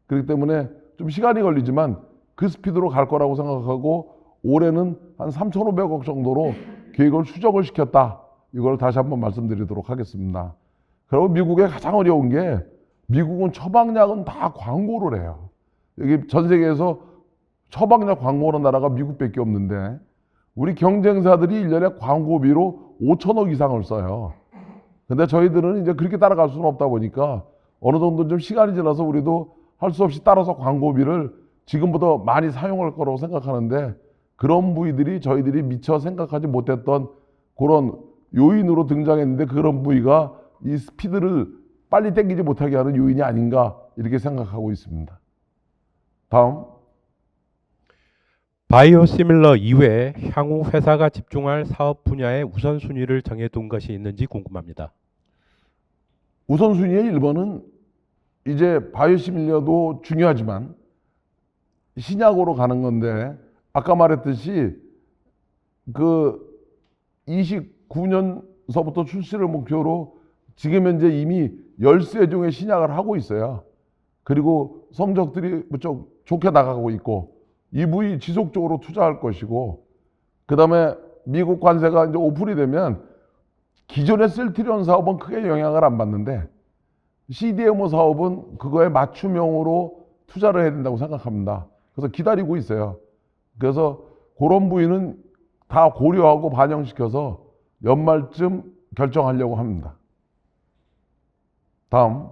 Speaker 1: 그렇기 때문에 좀 시간이 걸리지만 그 스피드로 갈 거라고 생각하고, 올해는 한 3,500억 정도로 계획을 수정을 시켰다. 이걸 다시 한번 말씀드리도록 하겠습니다. 그리고 미국의 가장 어려운 게, 미국은 처방약은 다 광고를 해요. 여기 전 세계에서 처방약 광고하는 나라가 미국밖에 없는데, 우리 경쟁사들이 1년에 광고비로 5천억 이상을 써요. 근데 저희들은 이제 그렇게 따라갈 수는 없다 보니까 어느 정도 좀 시간이 지나서 우리도 할 수 없이 따라서 광고비를 지금보다 많이 사용할 거라고 생각하는데, 그런 부위들이 저희들이 미처 생각하지 못했던 그런 요인으로 등장했는데, 그런 부위가 이 스피드를 빨리 당기지 못하게 하는 요인이 아닌가, 이렇게 생각하고 있습니다. 다음.
Speaker 2: 바이오시밀러 이외에 향후 회사가 집중할 사업 분야의 우선순위를 정해둔 것이 있는지 궁금합니다.
Speaker 1: 우선순위의 1번은 이제 바이오시밀러도 중요하지만 신약으로 가는 건데, 아까 말했듯이 그 29년서부터 출시를 목표로 지금 현재 이미 13종의 신약을 하고 있어요. 그리고 성적들이 무척 좋게 나가고 있고, 이 부위 지속적으로 투자할 것이고, 그 다음에 미국 관세가 이제 오픈이 되면 기존의 셀트리온 사업은 크게 영향을 안 받는데 CDMO 사업은 그거에 맞춤형으로 투자를 해야 된다고 생각합니다. 그래서 기다리고 있어요. 그래서 그런 부위는 다 고려하고 반영시켜서 연말쯤 결정하려고 합니다. 다음.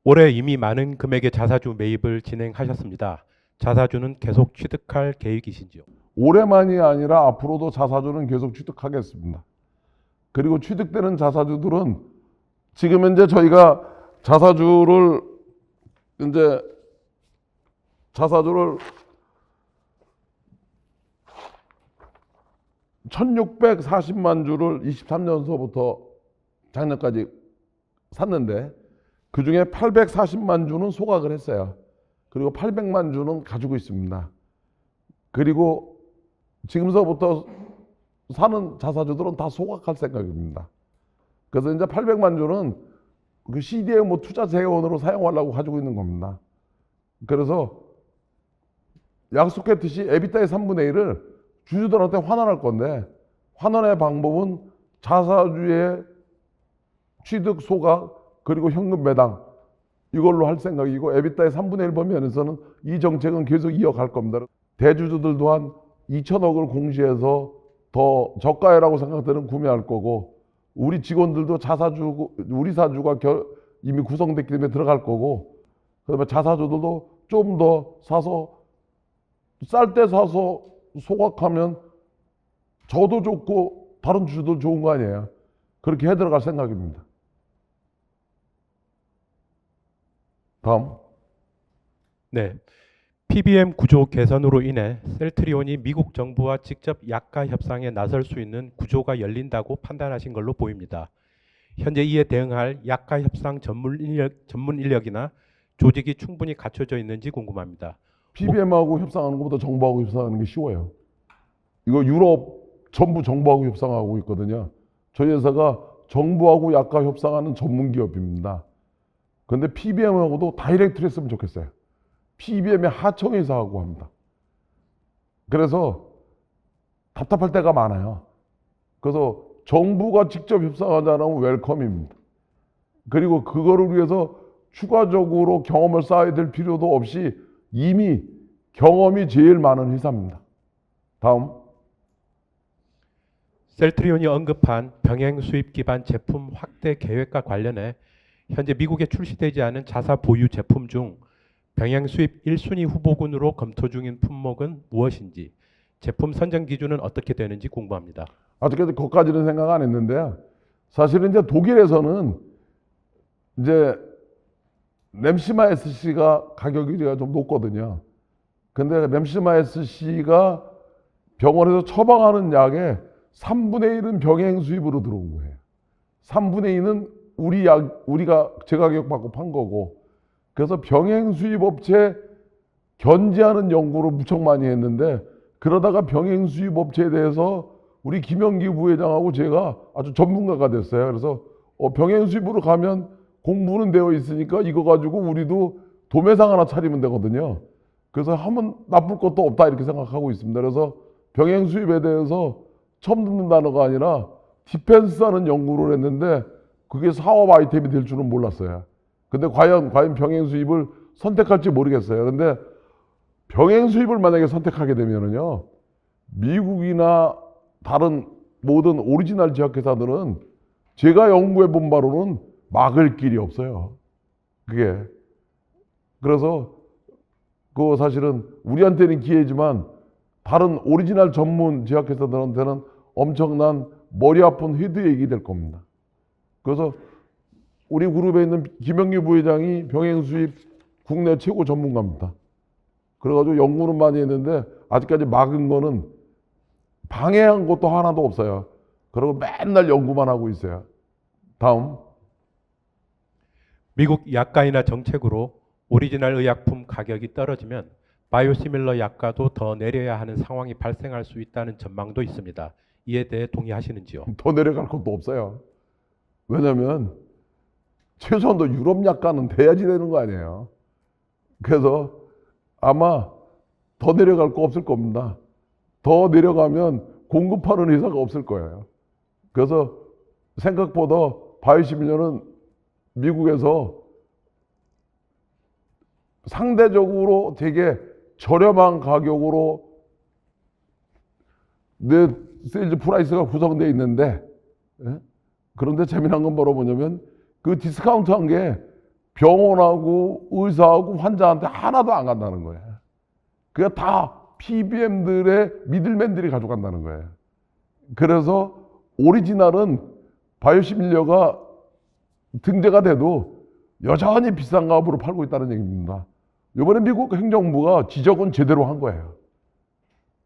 Speaker 2: 올해 이미 많은 금액의 자사주 매입을 진행하셨습니다. 자사주는 계속 취득할 계획이신지요?
Speaker 1: 올해만이 아니라 앞으로도 자사주는 계속 취득하겠습니다. 그리고 취득되는 자사주들은 지금 현재 저희가 자사주를 1640만 주를 23년서부터 작년까지 샀는데, 그 중에 840만 주는 소각을 했어요. 그리고 800만 주는 가지고 있습니다. 그리고 지금서부터 사는 자사주들은 다 소각할 생각입니다. 그래서 이제 800만 주는 그 CDMO 투자 재원으로 사용하려고 가지고 있는 겁니다. 그래서 약속했듯이 에비타의 3분의 1을 주주들한테 환원할 건데, 환원의 방법은 자사주의 취득 소각 그리고 현금 배당, 이걸로 할 생각이고, 에비타의 3분의 1 범위안에서는 이 정책은 계속 이어갈 겁니다. 대주주들 또한 2천억을 공시해서 더 저가라고 생각되는 구매할 거고, 우리 직원들도 자사주, 우리 사주가 이미 구성됐기 때문에 들어갈 거고, 그다음에 자사주들도 좀 더 사서 쌀 때 사서 소각하면 저도 좋고 다른 주주도 좋은 거 아니에요. 그렇게 해 들어갈 생각입니다. 다음.
Speaker 2: 네. PBM 구조 개선으로 인해 셀트리온이 미국 정부와 직접 약가 협상에 나설 수 있는 구조가 열린다고 판단하신 걸로 보입니다. 현재 이에 대응할 약가 협상 전문 인력이나 조직이 충분히 갖춰져 있는지 궁금합니다.
Speaker 1: PBM하고 협상하는 것보다 정부하고 협상하는 게 쉬워요. 이거 유럽 전부 정부하고 협상하고 있거든요. 저희 회사가 정부하고 약가 협상하는 전문 기업입니다. 그런데 PBM하고도 다이렉트로 했으면 좋겠어요. PBM의 하청회사하고 합니다. 그래서 답답할 때가 많아요. 그래서 정부가 직접 협상하자면 웰컴입니다. 그리고 그거를 위해서 추가적으로 경험을 쌓아야 될 필요도 없이 이미 경험이 제일 많은 회사입니다. 다음.
Speaker 2: 셀트리온이 언급한 병행 수입 기반 제품 확대 계획과 관련해 현재 미국에 출시되지 않은 자사 보유 제품 중 병행 수입 1순위 후보군으로 검토 중인 품목은 무엇인지, 제품 선정 기준은 어떻게 되는지 궁금합니다.
Speaker 1: 아직까지 그것까지는 생각 안 했는데요. 사실은 이제 독일에서는 이제 램시마 SC가 가격이 좀 높거든요. 근데 램시마 SC가 병원에서 처방하는 약의 3분의 1은 병행 수입으로 들어온 거예요. 3분의 2는 우리가 제 가격 받고 판 거고. 그래서 병행 수입 업체 견제하는 연구를 무척 많이 했는데, 그러다가 병행 수입 업체에 대해서 우리 김영기 부회장하고 제가 아주 전문가가 됐어요. 그래서 병행 수입으로 가면 공부는 되어 있으니까 이거 가지고 우리도 도매상 하나 차리면 되거든요. 그래서 하면 나쁠 것도 없다 이렇게 생각하고 있습니다. 그래서 병행 수입에 대해서 처음 듣는 단어가 아니라 디펜스하는 연구를 했는데 그게 사업 아이템이 될 줄은 몰랐어요. 근데 과연 병행 수입을 선택할지 모르겠어요. 근데 병행 수입을 만약에 선택하게 되면은요, 미국이나 다른 모든 오리지널 제약회사들은 제가 연구해 본 바로는 막을 길이 없어요. 그게. 그래서 그 사실은 우리한테는 기회지만 다른 오리지널 전문 제약회사들한테는 엄청난 머리 아픈 헤드액이 될 겁니다. 그래서 우리 그룹에 있는 김영기 부회장이 병행 수입 국내 최고 전문가입니다. 그래가지고 연구는 많이 했는데 아직까지 막은 거는 방해한 것도 하나도 없어요. 그리고 맨날 연구만 하고 있어요. 다음.
Speaker 2: 미국 약가이나 정책으로 오리지널 의약품 가격이 떨어지면 바이오시밀러 약가도 더 내려야 하는 상황이 발생할 수 있다는 전망도 있습니다. 이에 대해 동의하시는지요?
Speaker 1: 더 내려갈 것도 없어요. 왜냐면 최소한도 유럽 약가는 돼야지 되는 거 아니에요. 그래서 아마 더 내려갈 거 없을 겁니다. 더 내려가면 공급하는 회사가 없을 거예요. 그래서 생각보다 바이오시밀러는 미국에서 상대적으로 되게 저렴한 가격으로 내 세일즈 프라이스가 구성되어 있는데, 예? 그런데 재미난 건 뭐냐면 그 디스카운트한 게 병원하고 의사하고 환자한테 하나도 안 간다는 거예요. 그게 다 PBM들의 미들맨들이 가져간다는 거예요. 그래서 오리지널은 바이오시밀러가 등재가 돼도 여전히 비싼 값으로 팔고 있다는 얘기입니다. 이번에 미국 행정부가 지적은 제대로 한 거예요.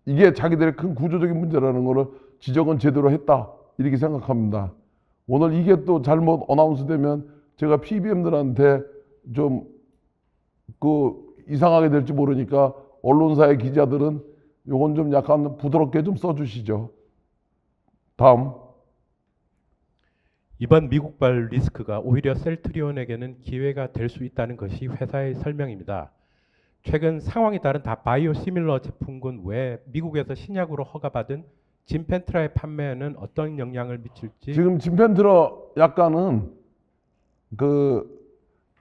Speaker 1: 이게 자기들의 큰 구조적인 문제라는 거를 지적은 제대로 했다 이렇게 생각합니다. 오늘 이게 또 잘못 어나운스 되면 제가 PBM들한테 좀 이상하게 될지 모르니까 언론사의 기자들은 요건 좀 약간 부드럽게 좀 써주시죠. 다음.
Speaker 2: 이번 미국발 리스크가 오히려 셀트리온에게는 기회가 될 수 있다는 것이 회사의 설명입니다. 최근 상황이 다른 다 바이오시밀러 제품군 외에 미국에서 신약으로 허가받은 진펜트라의 판매에는 어떤 영향을 미칠지.
Speaker 1: 지금 진펜트라 약가는 그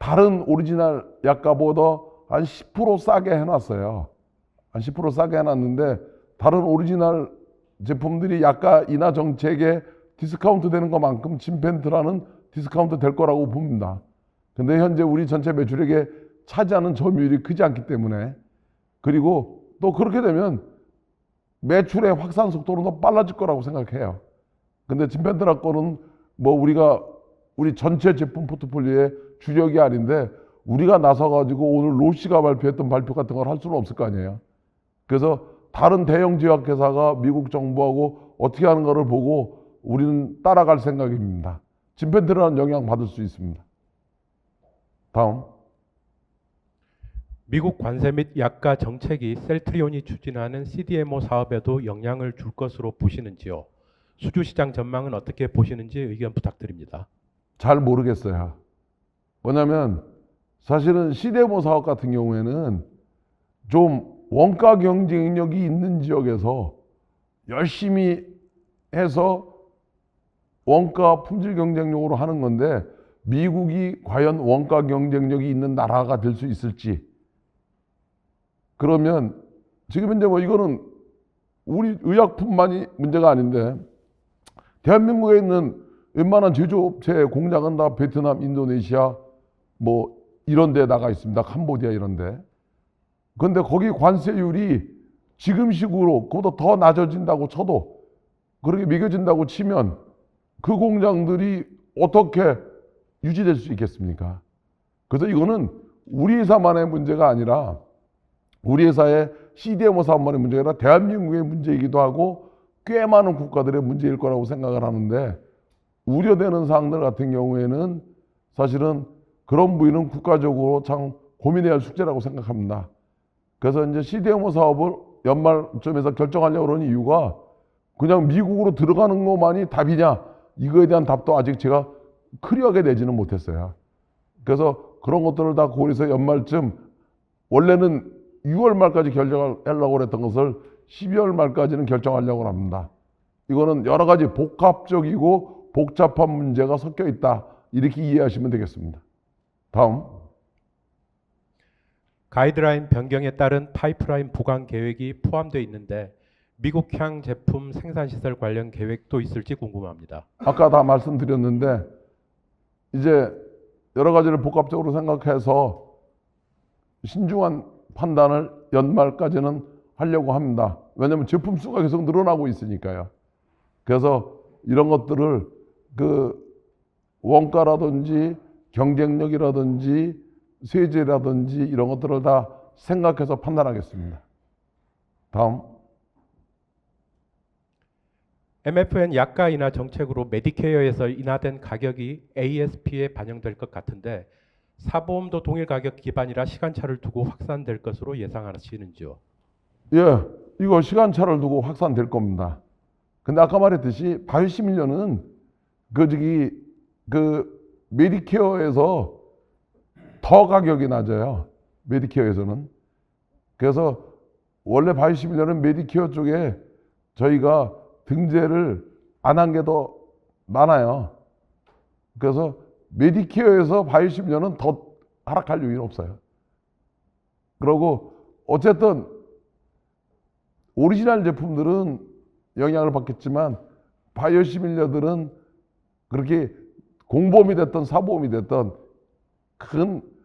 Speaker 1: 다른 오리지널 약가보다 한 10% 싸게 해놨어요. 한 10% 싸게 해놨는데 다른 오리지널 제품들이 약가 인하 정책에 디스카운트 되는 것만큼 진펜트라는 디스카운트 될 거라고 봅니다. 근데 현재 우리 전체 매출액에 차지하는 점유율이 크지 않기 때문에, 그리고 또 그렇게 되면 매출의 확산 속도는 더 빨라질 거라고 생각해요. 근데 진펜트라 거는 뭐 우리 전체 제품 포트폴리오의 주력이 아닌데 우리가 나서가지고 오늘 로시가 발표했던 발표 같은 걸 할 수는 없을 거 아니에요. 그래서 다른 대형 제약회사가 미국 정부하고 어떻게 하는 거를 보고 우리는 따라갈 생각입니다. 진펜트라는 영향 받을 수 있습니다. 다음.
Speaker 2: 미국 관세 및 약가 정책이 셀트리온이 추진하는 CDMO 사업에도 영향을 줄 것으로 보시는지요? 수주시장 전망은 어떻게 보시는지 의견 부탁드립니다.
Speaker 1: 잘 모르겠어요. 뭐냐면 사실은 CDMO 사업 같은 경우에는 좀 원가 경쟁력이 있는 지역에서 열심히 해서 원가 품질 경쟁력으로 하는 건데 미국이 과연 원가 경쟁력이 있는 나라가 될 수 있을지. 그러면 지금 현재 뭐 이거는 우리 의약품만이 문제가 아닌데 대한민국에 있는 웬만한 제조업체 공장은 다 베트남, 인도네시아 뭐 이런 데 나가 있습니다. 캄보디아 이런 데. 그런데 거기 관세율이 지금식으로 그보다 더 낮아진다고 쳐도 그렇게 매겨진다고 치면 그 공장들이 어떻게 유지될 수 있겠습니까? 그래서 이거는 우리 회사만의 문제가 아니라 우리 회사의 CDMO 사업만의 문제가 아니라 대한민국의 문제이기도 하고 꽤 많은 국가들의 문제일 거라고 생각을 하는데 우려되는 사항들 같은 경우에는 사실은 그런 부분은 국가적으로 참 고민해야 할 숙제라고 생각합니다. 그래서 이제 CDMO 사업을 연말쯤에서 결정하려고 하는 이유가 그냥 미국으로 들어가는 것만이 답이냐 이거에 대한 답도 아직 제가 클리어하게 내지는 못했어요. 그래서 그런 것들을 다 고려해서 연말쯤 원래는 6월 말까지 결정하려고 했던 것을 12월 말까지는 결정하려고 합니다. 이거는 여러 가지 복합적이고 복잡한 문제가 섞여 있다. 이렇게 이해하시면 되겠습니다. 다음.
Speaker 2: 가이드라인 변경에 따른 파이프라인 보강 계획이 포함되어 있는데 미국향 제품 생산시설 관련 계획도 있을지 궁금합니다.
Speaker 1: 아까 다 말씀드렸는데 이제 여러 가지를 복합적으로 생각해서 신중한 판단을 연말까지는 하려고 합니다. 왜냐하면 제품 수가 계속 늘어나고 있으니까요. 그래서 이런 것들을 그 원가라든지 경쟁력이라든지 세제라든지 이런 것들을 다 생각해서 판단하겠습니다. 다음.
Speaker 2: MFN 약가 인하 정책으로 메디케어에서 인하된 가격이 ASP에 반영될 것 같은데 사보험도 동일 가격 기반이라 시간차를 두고 확산될 것으로 예상하시는지요?
Speaker 1: 예, 이거 시간차를 두고 확산될 겁니다. 근데 아까 말했듯이 바이오시밀러는 그 메디케어에서 더 가격이 낮아요. 메디케어에서는. 그래서 원래 바이오시밀러는 메디케어 쪽에 저희가 등재를 안 한 게 더 많아요. 그래서 메디케어에서 바이오시밀러는 더 하락할 요인 없어요. 그리고 어쨌든 오리지널 제품들은 영향을 받겠지만 바이오시밀러들은 그렇게 공보험이 됐든 사보험이 됐든 큰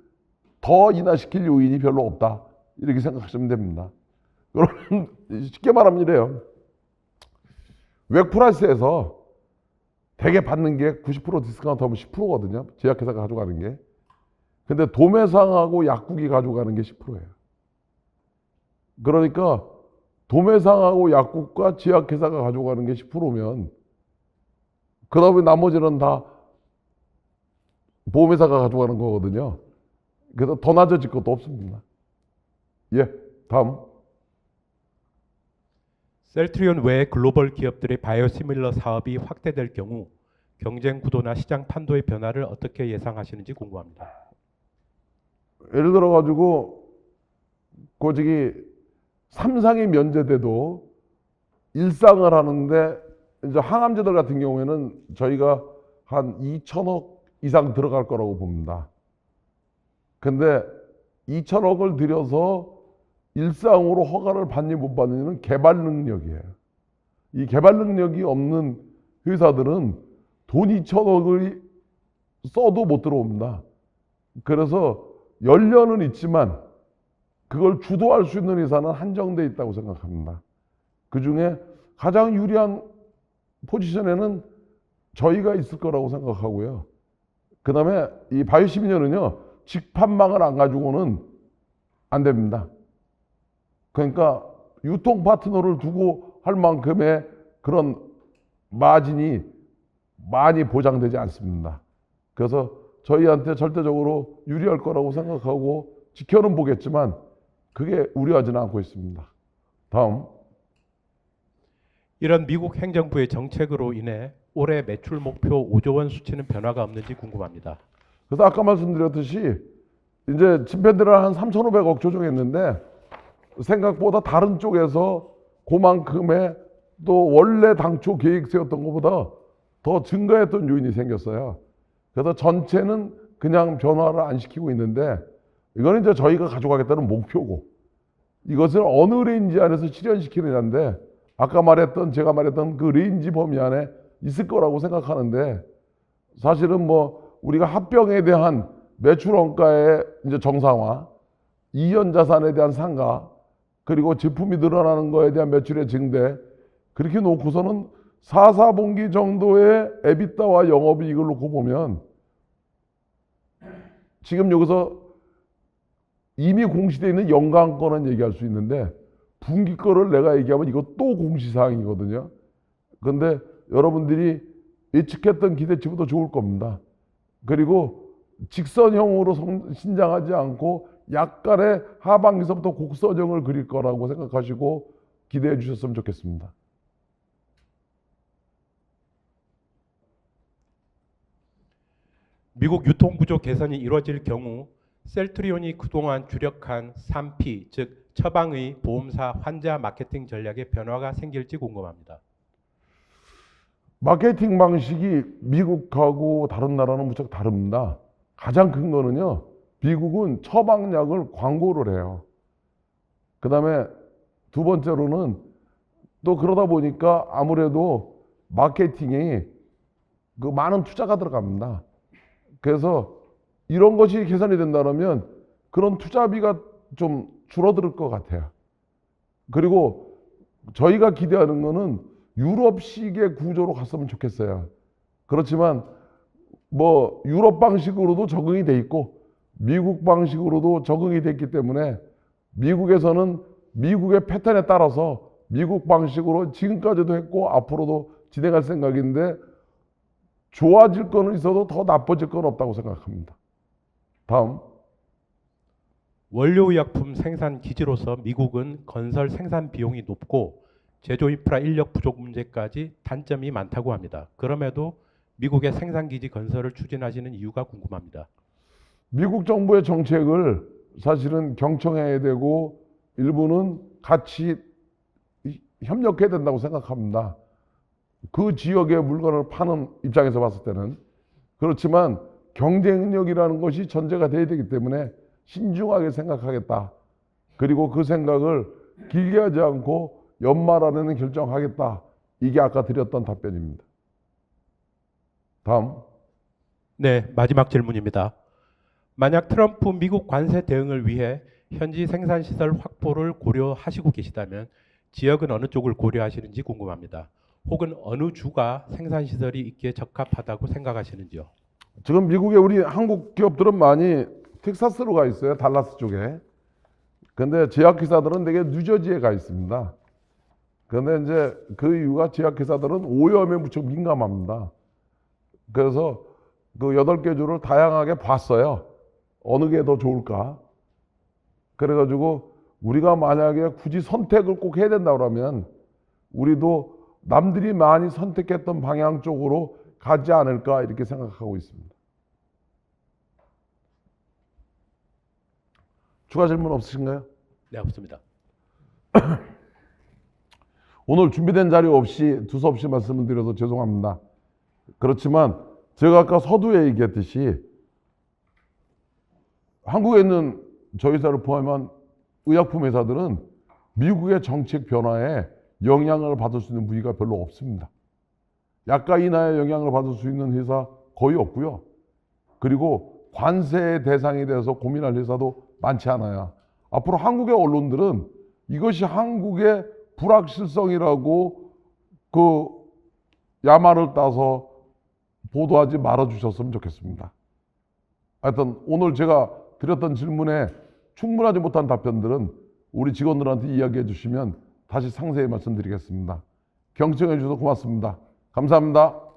Speaker 1: 더 인하시킬 요인이 별로 없다. 이렇게 생각하시면 됩니다. 그러면 쉽게 말하면 이래요. 웹플러스에서 대개 받는 게 90% 디스카운트 하면 10%거든요. 제약회사가 가져가는 게. 근데 도매상하고 약국이 가져가는 게 10%예요. 그러니까 도매상하고 약국과 제약회사가 가져가는 게 10%면 그 다음에 나머지는 다 보험회사가 가져가는 거거든요. 그래서 더 낮아질 것도 없습니다. 예, 다음.
Speaker 2: 셀트리온 외 글로벌 기업들의 바이오시밀러 사업이 확대될 경우 경쟁 구도나 시장 판도의 변화를 어떻게 예상하시는지 궁금합니다.
Speaker 1: 예를 들어 가지고 저기 3상이 면제돼도 1상을 하는데 이제 항암제들 같은 경우에는 저희가 한 2천억 이상 들어갈 거라고 봅니다. 근데 2천억을 들여서 일상으로 허가를 받니 못 받느냐는 개발 능력이에요. 이 개발 능력이 없는 회사들은 돈 2천억을 써도 못 들어옵니다. 그래서 연료는 있지만 그걸 주도할 수 있는 회사는 한정돼 있다고 생각합니다. 그 중에 가장 유리한 포지션에는 저희가 있을 거라고 생각하고요. 그 다음에 이 바이오시밀러는요, 직판망을 안 가지고는 안 됩니다. 그러니까 유통 파트너를 두고 할 만큼의 그런 마진이 많이 보장되지 않습니다. 그래서 저희한테 절대적으로 유리할 거라고 생각하고 지켜는 보겠지만 그게 우려하지는 않고 있습니다. 다음.
Speaker 2: 이런 미국 행정부의 정책으로 인해 올해 매출 목표 5조 원 수치는 변화가 없는지 궁금합니다.
Speaker 1: 그래서 아까 말씀드렸듯이 이제 집행들을 한 3,500억 조정했는데 생각보다 다른 쪽에서 그만큼의 또 원래 당초 계획 세웠던 것보다 더 증가했던 요인이 생겼어요. 그래서 전체는 그냥 변화를 안 시키고 있는데 이거는 이제 저희가 가져가겠다는 목표고 이것을 어느 레인지 안에서 실현시키느냐인데 제가 말했던 그 레인지 범위 안에 있을 거라고 생각하는데 사실은 뭐 우리가 합병에 대한 매출 원가의 이제 정상화, 이연 자산에 대한 상가, 그리고 제품이 늘어나는 거에 대한 매출의 증대 그렇게 놓고서는 4, 4분기 정도의 에비타와 영업이익을 놓고 보면 지금 여기서 이미 공시되어 있는 연간 거는 얘기할 수 있는데 분기 거를 내가 얘기하면 이거 또 공시사항이거든요. 그런데 여러분들이 예측했던 기대치보다 좋을 겁니다. 그리고 직선형으로 신장하지 않고 약간의 하반기서부터 곡선형을 그릴 거라고 생각하시고 기대해 주셨으면 좋겠습니다.
Speaker 2: 미국 유통구조 개선이 이루어질 경우 셀트리온이 그동안 주력한 3P, 즉 처방의 보험사 환자 마케팅 전략에 변화가 생길지 궁금합니다.
Speaker 1: 마케팅 방식이 미국하고 다른 나라는 무척 다릅니다. 가장 큰 거는요, 미국은 처방약을 광고를 해요. 그 다음에 두 번째로는 또 그러다 보니까 아무래도 마케팅에 그 많은 투자가 들어갑니다. 그래서 이런 것이 개선이 된다면 그런 투자비가 좀 줄어들 것 같아요. 그리고 저희가 기대하는 거는 유럽식의 구조로 갔으면 좋겠어요. 그렇지만 뭐 유럽 방식으로도 적응이 돼 있고 미국 방식으로도 적응이 됐기 때문에 미국에서는 미국의 패턴에 따라서 미국 방식으로 지금까지도 했고 앞으로도 진행할 생각인데 좋아질 거는 있어도 더 나빠질 건 없다고 생각합니다. 다음.
Speaker 2: 원료의약품 생산 기지로서 미국은 건설 생산 비용이 높고 제조 인프라 인력 부족 문제까지 단점이 많다고 합니다. 그럼에도 미국의 생산 기지 건설을 추진하시는 이유가 궁금합니다.
Speaker 1: 미국 정부의 정책을 사실은 경청해야 되고 일부는 같이 협력해야 된다고 생각합니다. 그 지역의 물건을 파는 입장에서 봤을 때는. 그렇지만 경쟁력이라는 것이 전제가 돼야 되기 때문에 신중하게 생각하겠다. 그리고 그 생각을 길게 하지 않고 연말 안에는 결정하겠다. 이게 아까 드렸던 답변입니다. 다음.
Speaker 2: 네, 마지막 질문입니다. 만약 트럼프 미국 관세 대응을 위해 현지 생산시설 확보를 고려하시고 계시다면 지역은 어느 쪽을 고려하시는지 궁금합니다. 혹은 어느 주가 생산시설이 있기에 적합하다고 생각하시는지요?
Speaker 1: 지금 미국에 우리 한국 기업들은 많이 텍사스로 가 있어요. 달라스 쪽에. 근데 제약회사들은 되게 뉴저지에 가 있습니다. 그런데 이제 그 이유가 제약회사들은 오염에 무척 민감합니다. 그래서 그 8개 주를 다양하게 봤어요. 어느 게 더 좋을까? 그래가지고 우리가 만약에 굳이 선택을 꼭 해야 된다 그러면 우리도 남들이 많이 선택했던 방향 쪽으로 가지 않을까 이렇게 생각하고 있습니다. 추가 질문 없으신가요?
Speaker 2: 네, 없습니다.
Speaker 1: 오늘 준비된 자료 없이 두서없이 말씀을 드려서 죄송합니다. 그렇지만 제가 아까 서두에 얘기했듯이 한국에 있는 저희 회사를 포함한 의약품 회사들은 미국의 정책 변화에 영향을 받을 수 있는 부위가 별로 없습니다. 약가 인하의 영향을 받을 수 있는 회사 거의 없고요. 그리고 관세 대상이 돼서 고민할 회사도 많지 않아요. 앞으로 한국의 언론들은 이것이 한국의 불확실성이라고 그 야마를 따서 보도하지 말아 주셨으면 좋겠습니다. 하여튼 오늘 제가 드렸던 질문에 충분하지 못한 답변들은 우리 직원들한테 이야기해 주시면 다시 상세히 말씀드리겠습니다. 경청해 주셔서 고맙습니다. 감사합니다.